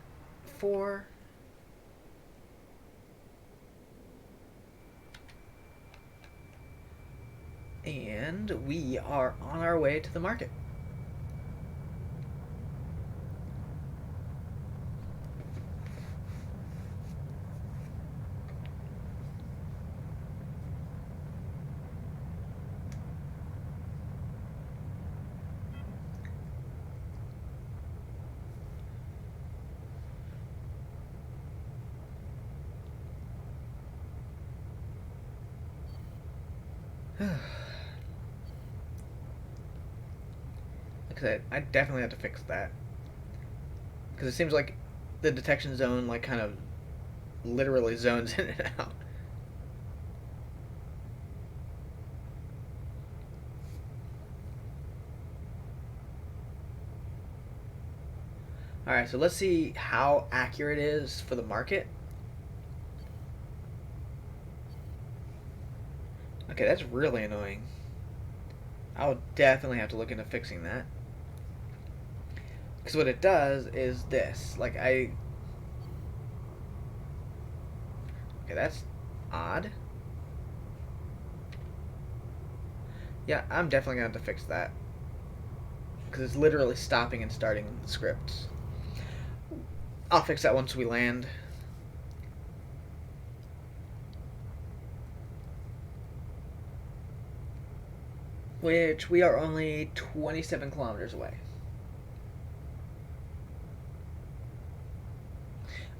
4. And we are on our way to the market. Like I definitely have to fix that. Because it seems like the detection zone, like, kind of literally zones in and out. Alright, so let's see how accurate it is for the market. Okay, that's really annoying. I'll definitely have to look into fixing that. Because what it does is this. Like, okay, that's odd. Yeah, I'm definitely going to have to fix that. Because it's literally stopping and starting the scripts. I'll fix that once we land. Which we are only 27 kilometers away.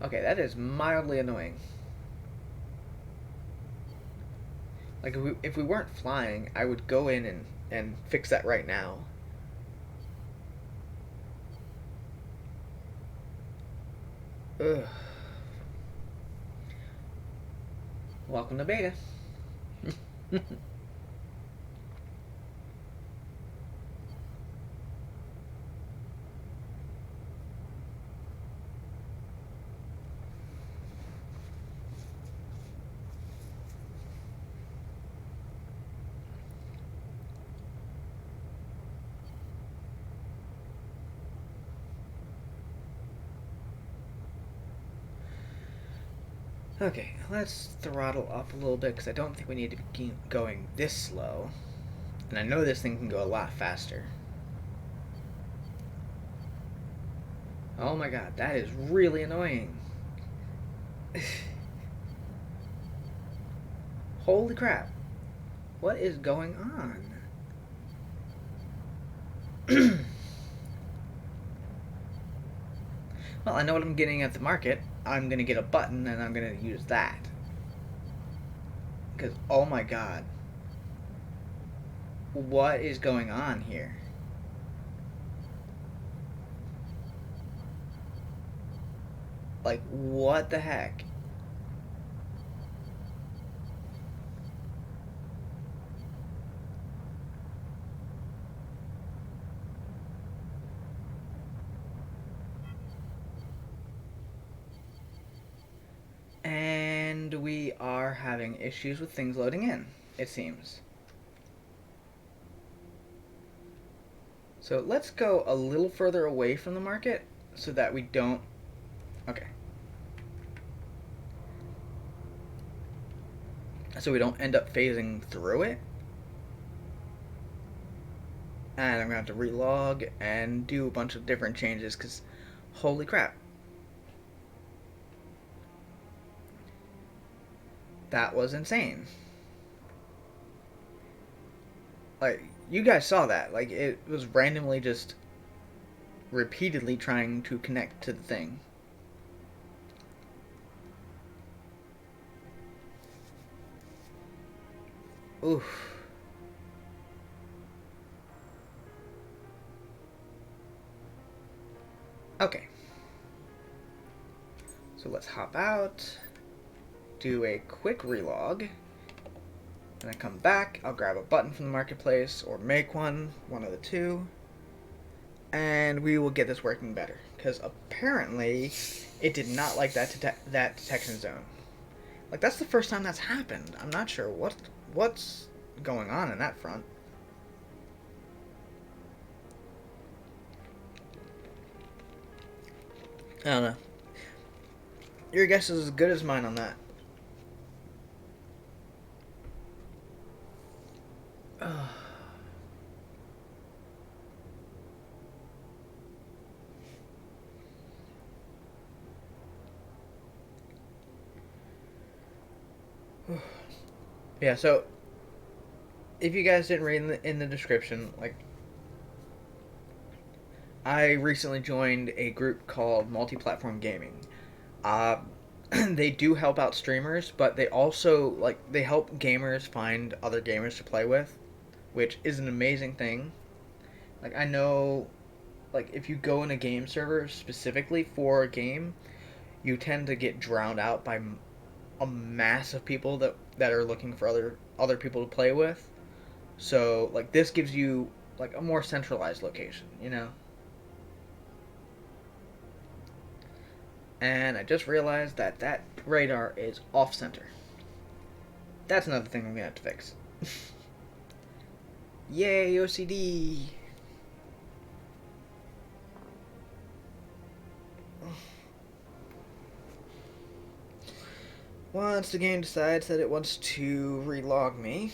Okay, that is mildly annoying. Like, if we weren't flying, I would go in and fix that right now. Ugh. Welcome to beta. Okay, let's throttle up a little bit because I don't think we need to be going this slow. And I know this thing can go a lot faster. Oh my god, that is really annoying. Holy crap. What is going on? Well, I know what I'm getting at the market. I'm going to get a button and I'm going to use that. Because, oh my god. What is going on here? Like, what the heck? we are having issues with things loading in, it seems. So let's go a little further away from the market so that we don't... Okay. So we don't end up phasing through it. And I'm going to have to relog and do a bunch of different changes because holy crap. That was insane. Like, you guys saw that. Like, it was randomly just repeatedly trying to connect to the thing. Oof. Okay. So let's hop out, do a quick relog, and then come back. I'll grab a button from the marketplace or make one of the two, and we will get this working better. Because apparently, it did not like that detection zone. Like, that's the first time that's happened. I'm not sure what's going on in that front. I don't know. Your guess is as good as mine on that. Yeah, so if you guys didn't read in the description, like, I recently joined a group called Multi-Platform Gaming. Uh, they do help out streamers, but they also they help gamers find other gamers to play with, which is an amazing thing. Like, I know, like, if you go in a game server specifically for a game, you tend to get drowned out by a mass of people that are looking for other people to play with. So, like, this gives you like a more centralized location, you know? And I just realized that radar is off center. That's another thing I'm gonna have to fix. Yay, OCD! Once the game decides that it wants to relog me,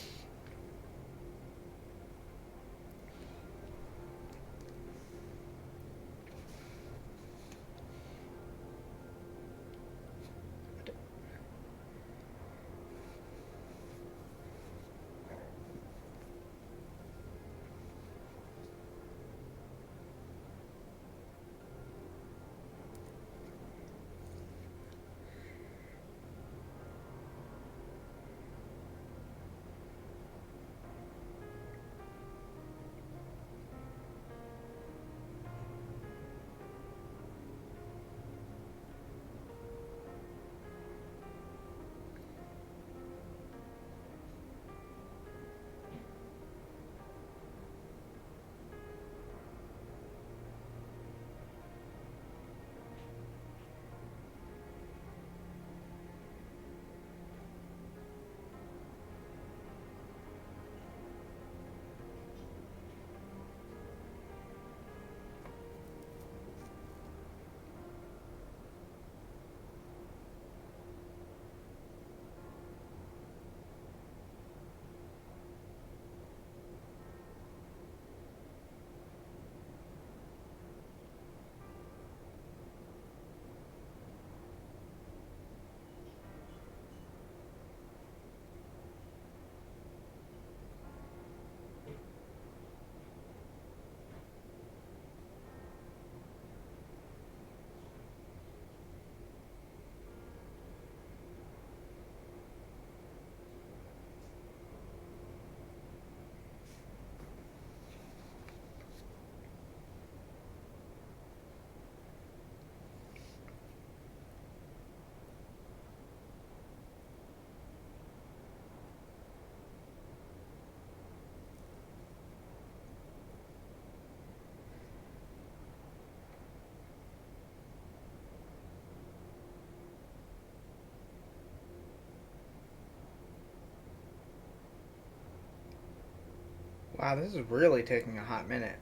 Wow, this is really taking a hot minute.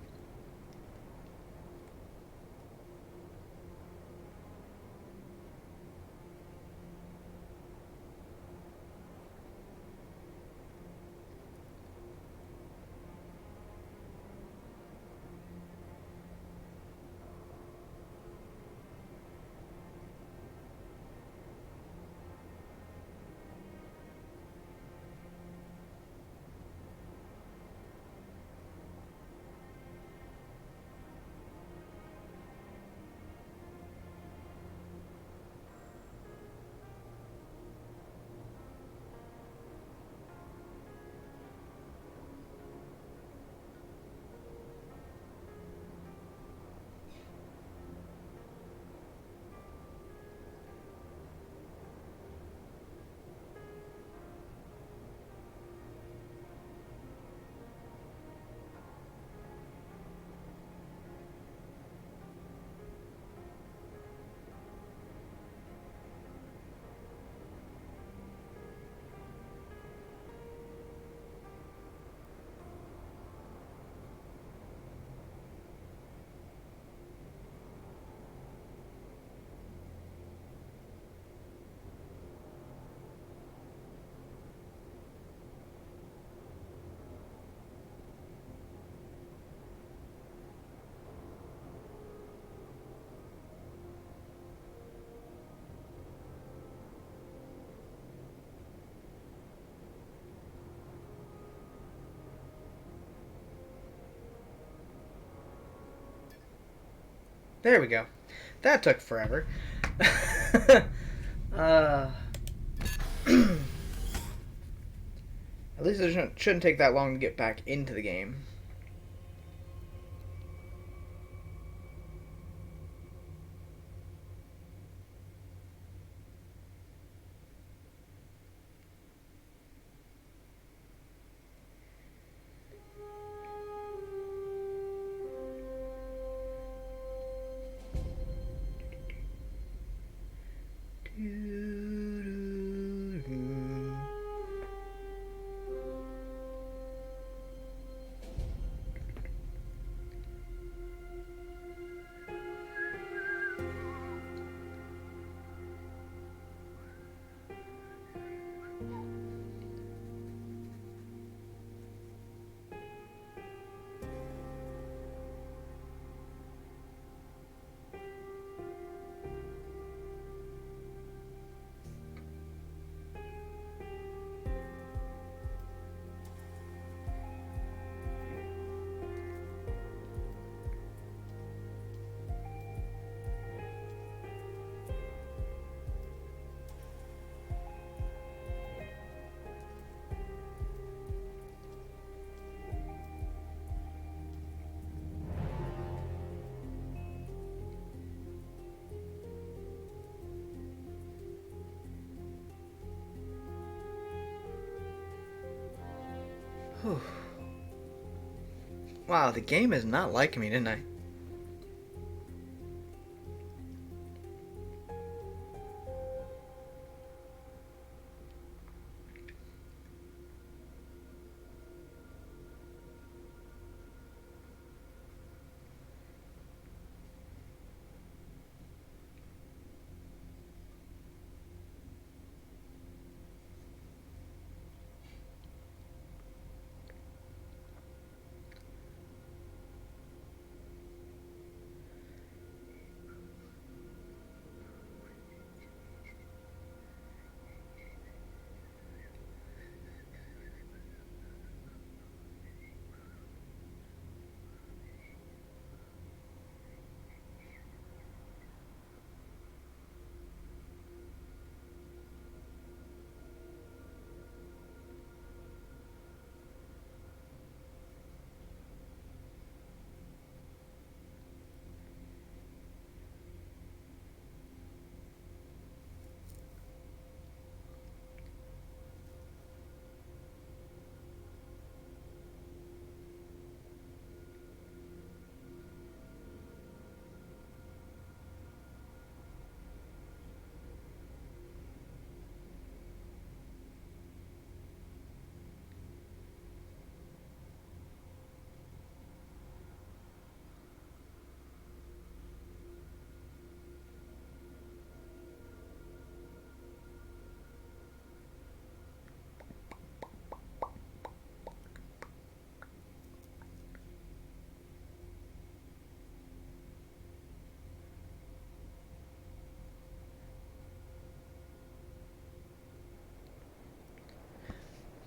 There we go. That took forever. uh, at least it shouldn't take that long to get back into the game. Whew. Wow, the game is not liking me, didn't I?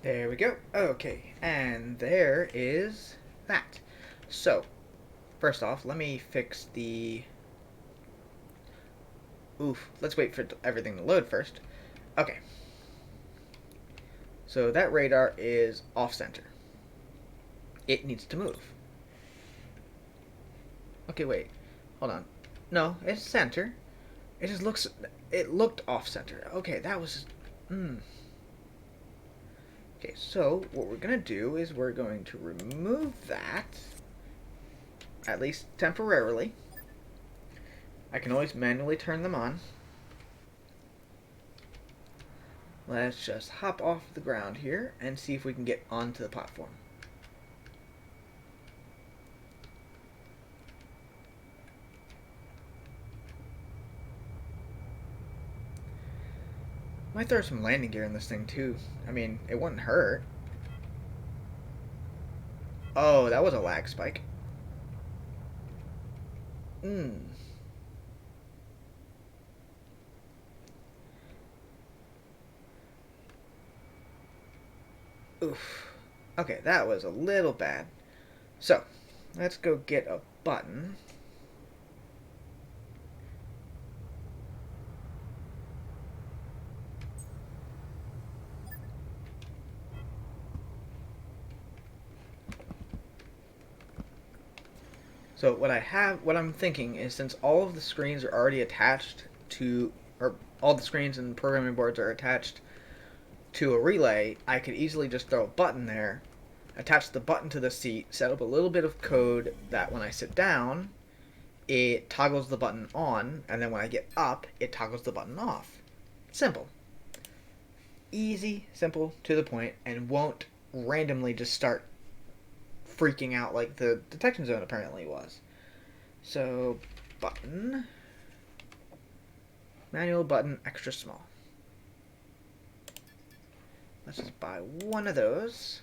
There we go. Okay, and there is that. So, first off, let me fix the... Oof, let's wait for everything to load first. Okay. So that radar is off-center. It needs to move. Okay, wait. Hold on. No, it's center. It just looks... It looked off-center. Okay, that was... Okay, so what we're going to do is we're going to remove that, at least temporarily. I can always manually turn them on. Let's just hop off the ground here and see if we can get onto the platform. Might throw some landing gear in this thing too. I mean, it wouldn't hurt. Oh, that was a lag spike. Oof. Okay, that was a little bad. So, let's go get a button. So what I'm thinking is, since all of the screens are already attached to, or all the screens and programming boards are attached to a relay, I could easily just throw a button there, attach the button to the seat, set up a little bit of code that when I sit down, it toggles the button on, and then when I get up, it toggles the button off. Simple. Easy, simple, to the point, and won't randomly just start freaking out like the detection zone apparently was. So, button, manual button, extra small. Let's just buy one of those.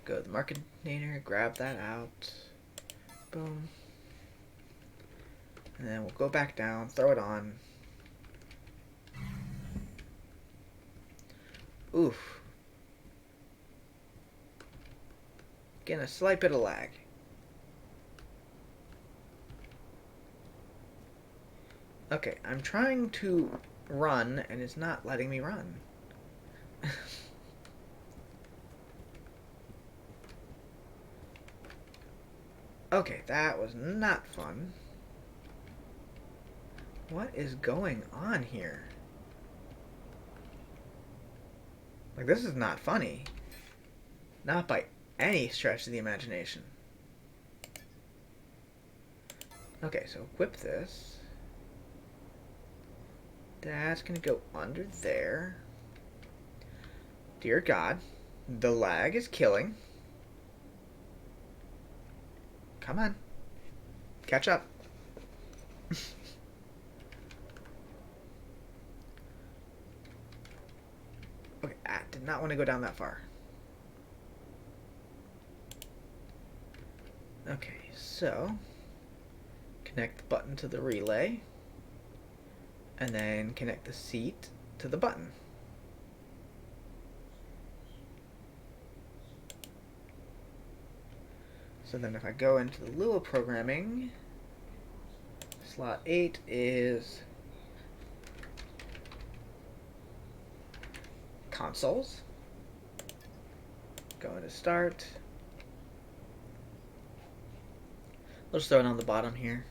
Go to the market container, grab that out. Boom. And then we'll go back down, throw it on. Oof. Getting a slight bit of lag. Okay, I'm trying to run and it's not letting me run. Okay, that was not fun. What is going on here? Like, this is not funny. Not by any stretch of the imagination. Okay, so equip this. That's gonna go under there. Dear God, the lag is killing. Come on. Catch up. Okay, I did not want to go down that far. Okay, so connect the button to the relay and then connect the seat to the button. So then if I go into the Lua programming, slot 8 is consoles. Go into start. Let's throw it on the bottom here.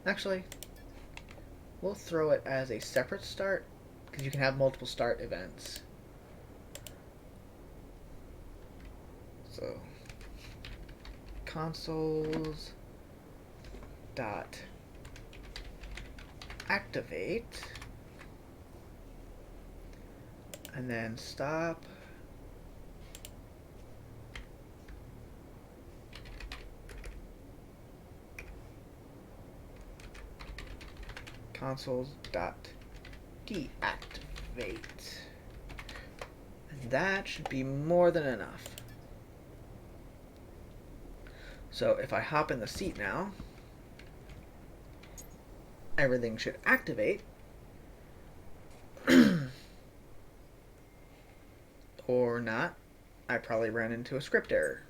Actually, we'll throw it as a separate start, because you can have multiple start events. So, consoles dot activate, and then stop. Consoles dot deactivate. And that should be more than enough. So if I hop in the seat now, everything should activate. Or not. I probably ran into a script error.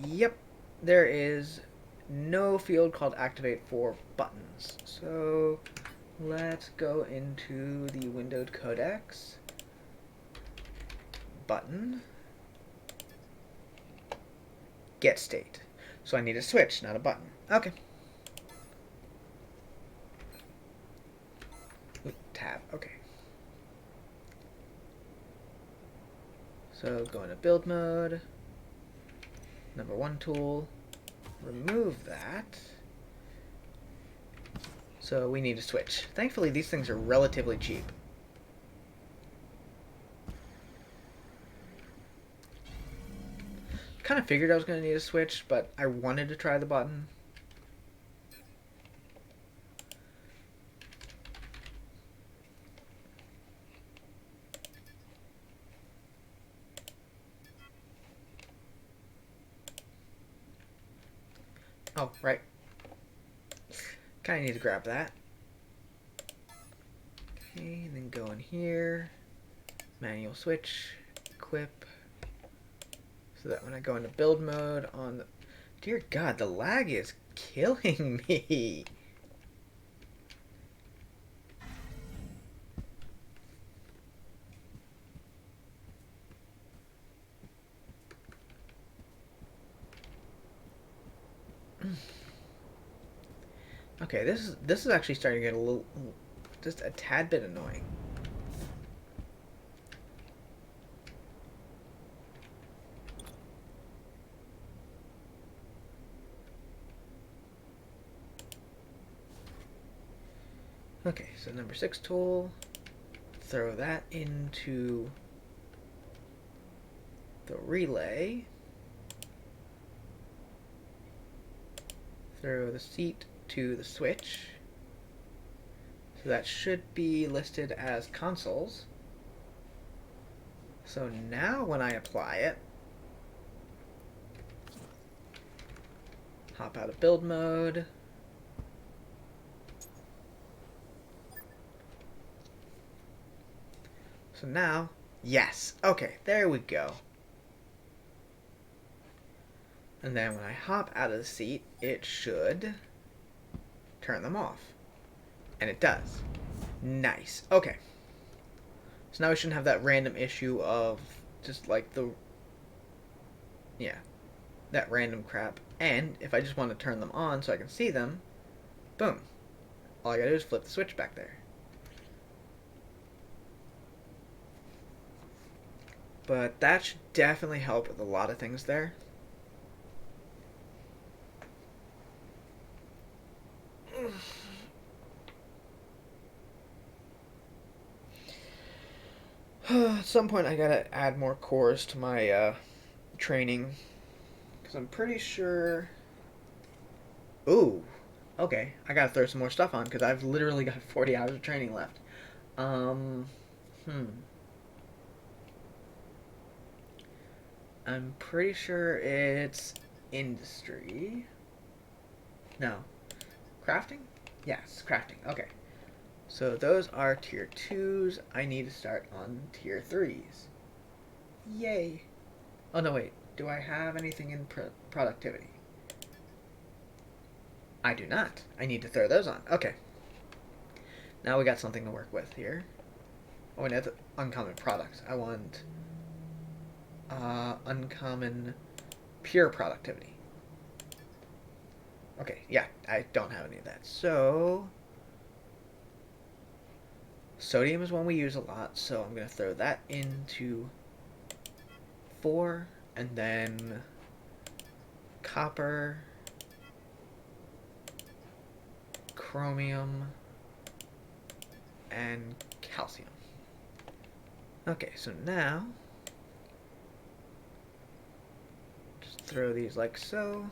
Yep, there is no field called activate for buttons. So let's go into the windowed codecs. Button. Get state. So I need a switch, not a button. Okay. Ooh, tab. Okay. So go into build mode. Number 1 tool. Remove that. So we need a switch. Thankfully, these things are relatively cheap. Kind of figured I was going to need a switch, but I wanted to try the button. Oh, right. Kind of need to grab that. Okay, and then go in here. Manual switch. Equip. So that when I go into build mode on the... Dear God, the lag is killing me. Okay, this is actually starting to get a little, just a tad bit annoying. Okay, so number 6 tool, throw that into the relay. Throw the seat to the switch. So that should be listed as consoles. So now when I apply it, hop out of build mode. So now, yes, okay, there we go. And then when I hop out of the seat, it should turn them off. And it does. Nice. Okay. So now we shouldn't have that random issue of just like the... Yeah. That random crap. And if I just want to turn them on so I can see them, boom. All I gotta do is flip the switch back there. But that should definitely help with a lot of things there. At some point I gotta add more cores to my training. Because I'm pretty sure... Ooh. Okay, I gotta throw some more stuff on because I've literally got 40 hours of training left. I'm pretty sure it's industry. No. Crafting? Yes, crafting. Okay. So those are tier 2s. I need to start on tier 3s. Yay. Oh, no, wait. Do I have anything in productivity? I do not. I need to throw those on. Okay. Now we got something to work with here. Oh, and that's uncommon products. I want uncommon pure productivity. Okay, yeah, I don't have any of that. So sodium is one we use a lot, so I'm going to throw that into 4, and then copper, chromium, and calcium. Okay, so now just throw these like so.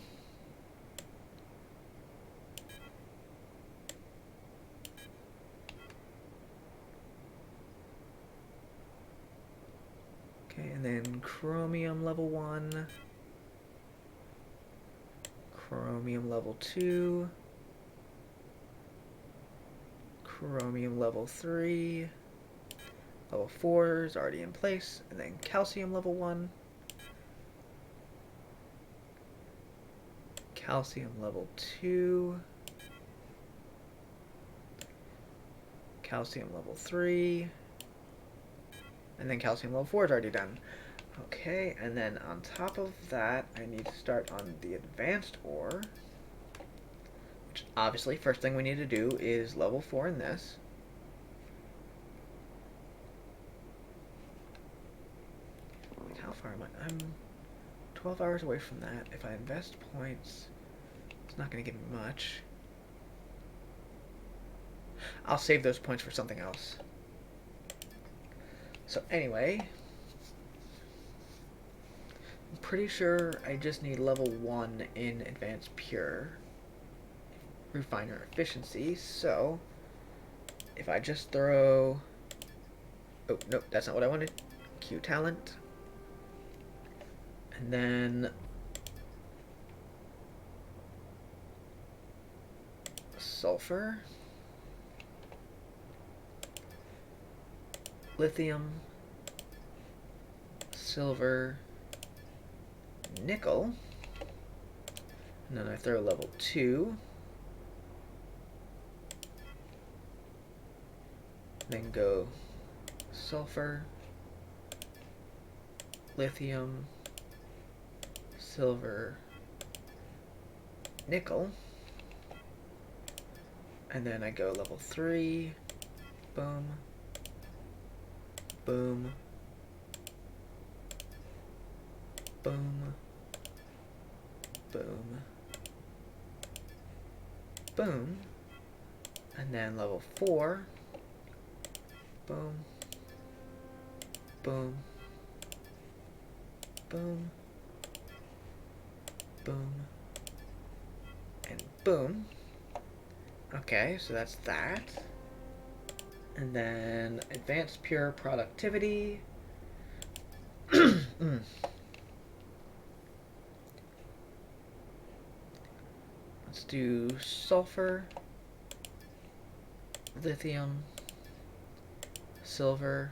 Okay, and then chromium level 1. Chromium level 2. Chromium level 3. Level 4 is already in place. And then calcium level 1. Calcium level 2. Calcium level 3. And then calcium level 4 is already done. Okay, and then on top of that, I need to start on the advanced ore. Which, obviously, first thing we need to do is level 4 in this. Like, how far am I? I'm 12 hours away from that. If I invest points, it's not going to give me much. I'll save those points for something else. So anyway, I'm pretty sure I just need level 1 in Advanced Pure Refiner Efficiency, so if I just throw... Oh, nope, that's not what I wanted. Q Talent. And then... Sulfur. Lithium. Silver. Nickel. And then I throw level 2. Then go sulfur, lithium, silver, nickel. And then I go level 3. Boom. Boom. Boom. Boom. Boom. And then level 4. Boom. Boom. Boom. Boom. And boom. Okay, so that's that. And then advanced pure productivity. Let's do sulfur, lithium, silver,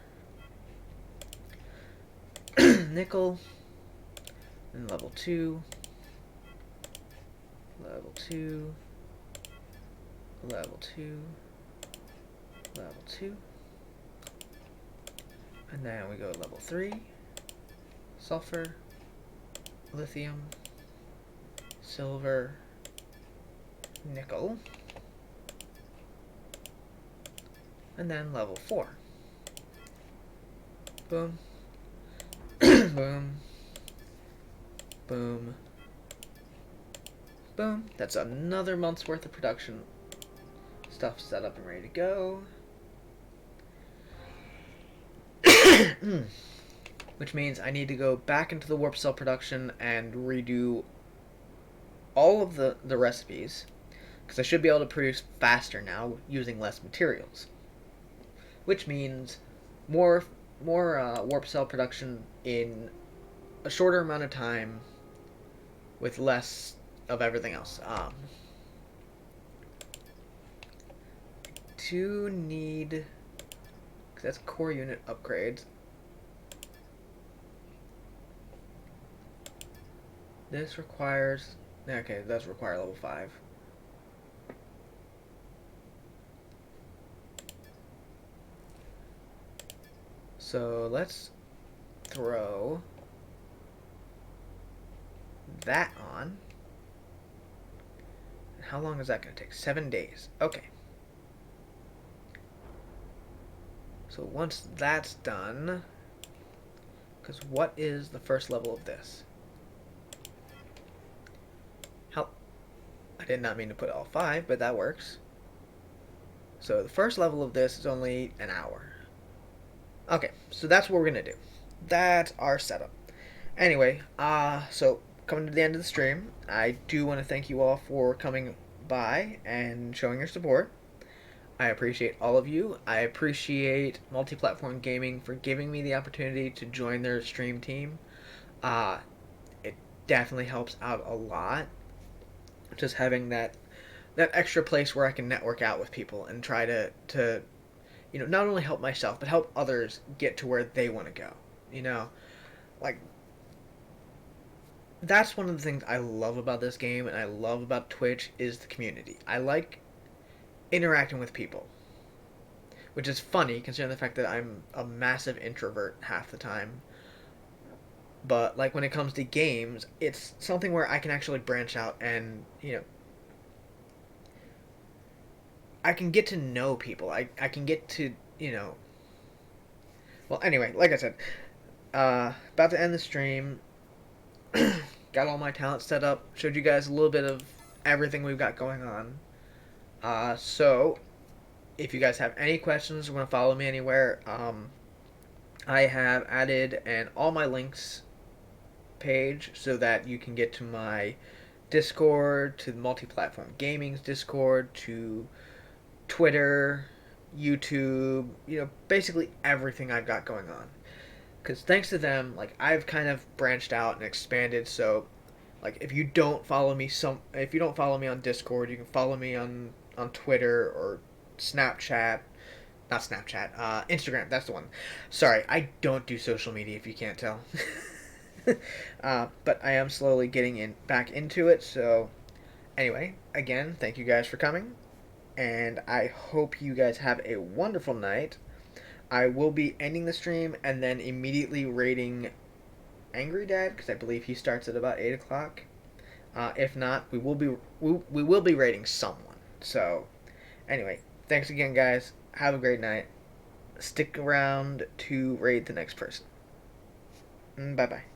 nickel, and level 2, level 2, level 2, level 2, and then we go level 3, sulfur, lithium, silver, nickel, and then level 4. Boom. Boom. Boom. Boom. That's another month's worth of production stuff set up and ready to go. Which means I need to go back into the warp cell production and redo all of the recipes, because I should be able to produce faster now using less materials. Which means more warp cell production in a shorter amount of time with less of everything else. To need, because that's core unit upgrades. This requires, okay, it does require level 5. So let's throw that on. How long is that going to take? 7 days. Okay. So once that's done, because what is the first level of this? I did not mean to put all 5, but that works. So the first level of this is only an hour. Okay, so that's what we're going to do. That's our setup. Anyway, so coming to the end of the stream, I do want to thank you all for coming by and showing your support. I appreciate all of you. I appreciate Multi-Platform Gaming for giving me the opportunity to join their stream team. Uh, it definitely helps out a lot. Just having that extra place where I can network out with people and try to not only help myself but help others get to where they want to go. You know, like that's one of the things I love about this game and I love about Twitch is the community. I like interacting with people, which is funny considering the fact that I'm a massive introvert half the time. But like when it comes to games, it's something where I can actually branch out and I can get to know people. I can get to well, anyway, like I said, about to end the stream. Got all my talent set up. Showed you guys a little bit of everything we've got going on. So if you guys have any questions or want to follow me anywhere, I have added an all my links page so that you can get to my Discord, to the Multi-Platform Gaming's Discord, to Twitter, YouTube, basically everything I've got going on. Because thanks to them, like I've kind of branched out and expanded. So, like if you don't follow me on Discord, you can follow me on Twitter or Snapchat. Not Snapchat, Instagram. That's the one. Sorry, I don't do social media. If you can't tell, but I am slowly getting back into it. So, anyway, again, thank you guys for coming, and I hope you guys have a wonderful night. I will be ending the stream and then immediately rating Angry Dad because I believe he starts at about 8 o'clock. If not, we will be rating someone. So, anyway, thanks again, guys. Have a great night. Stick around to raid the next person. Bye bye.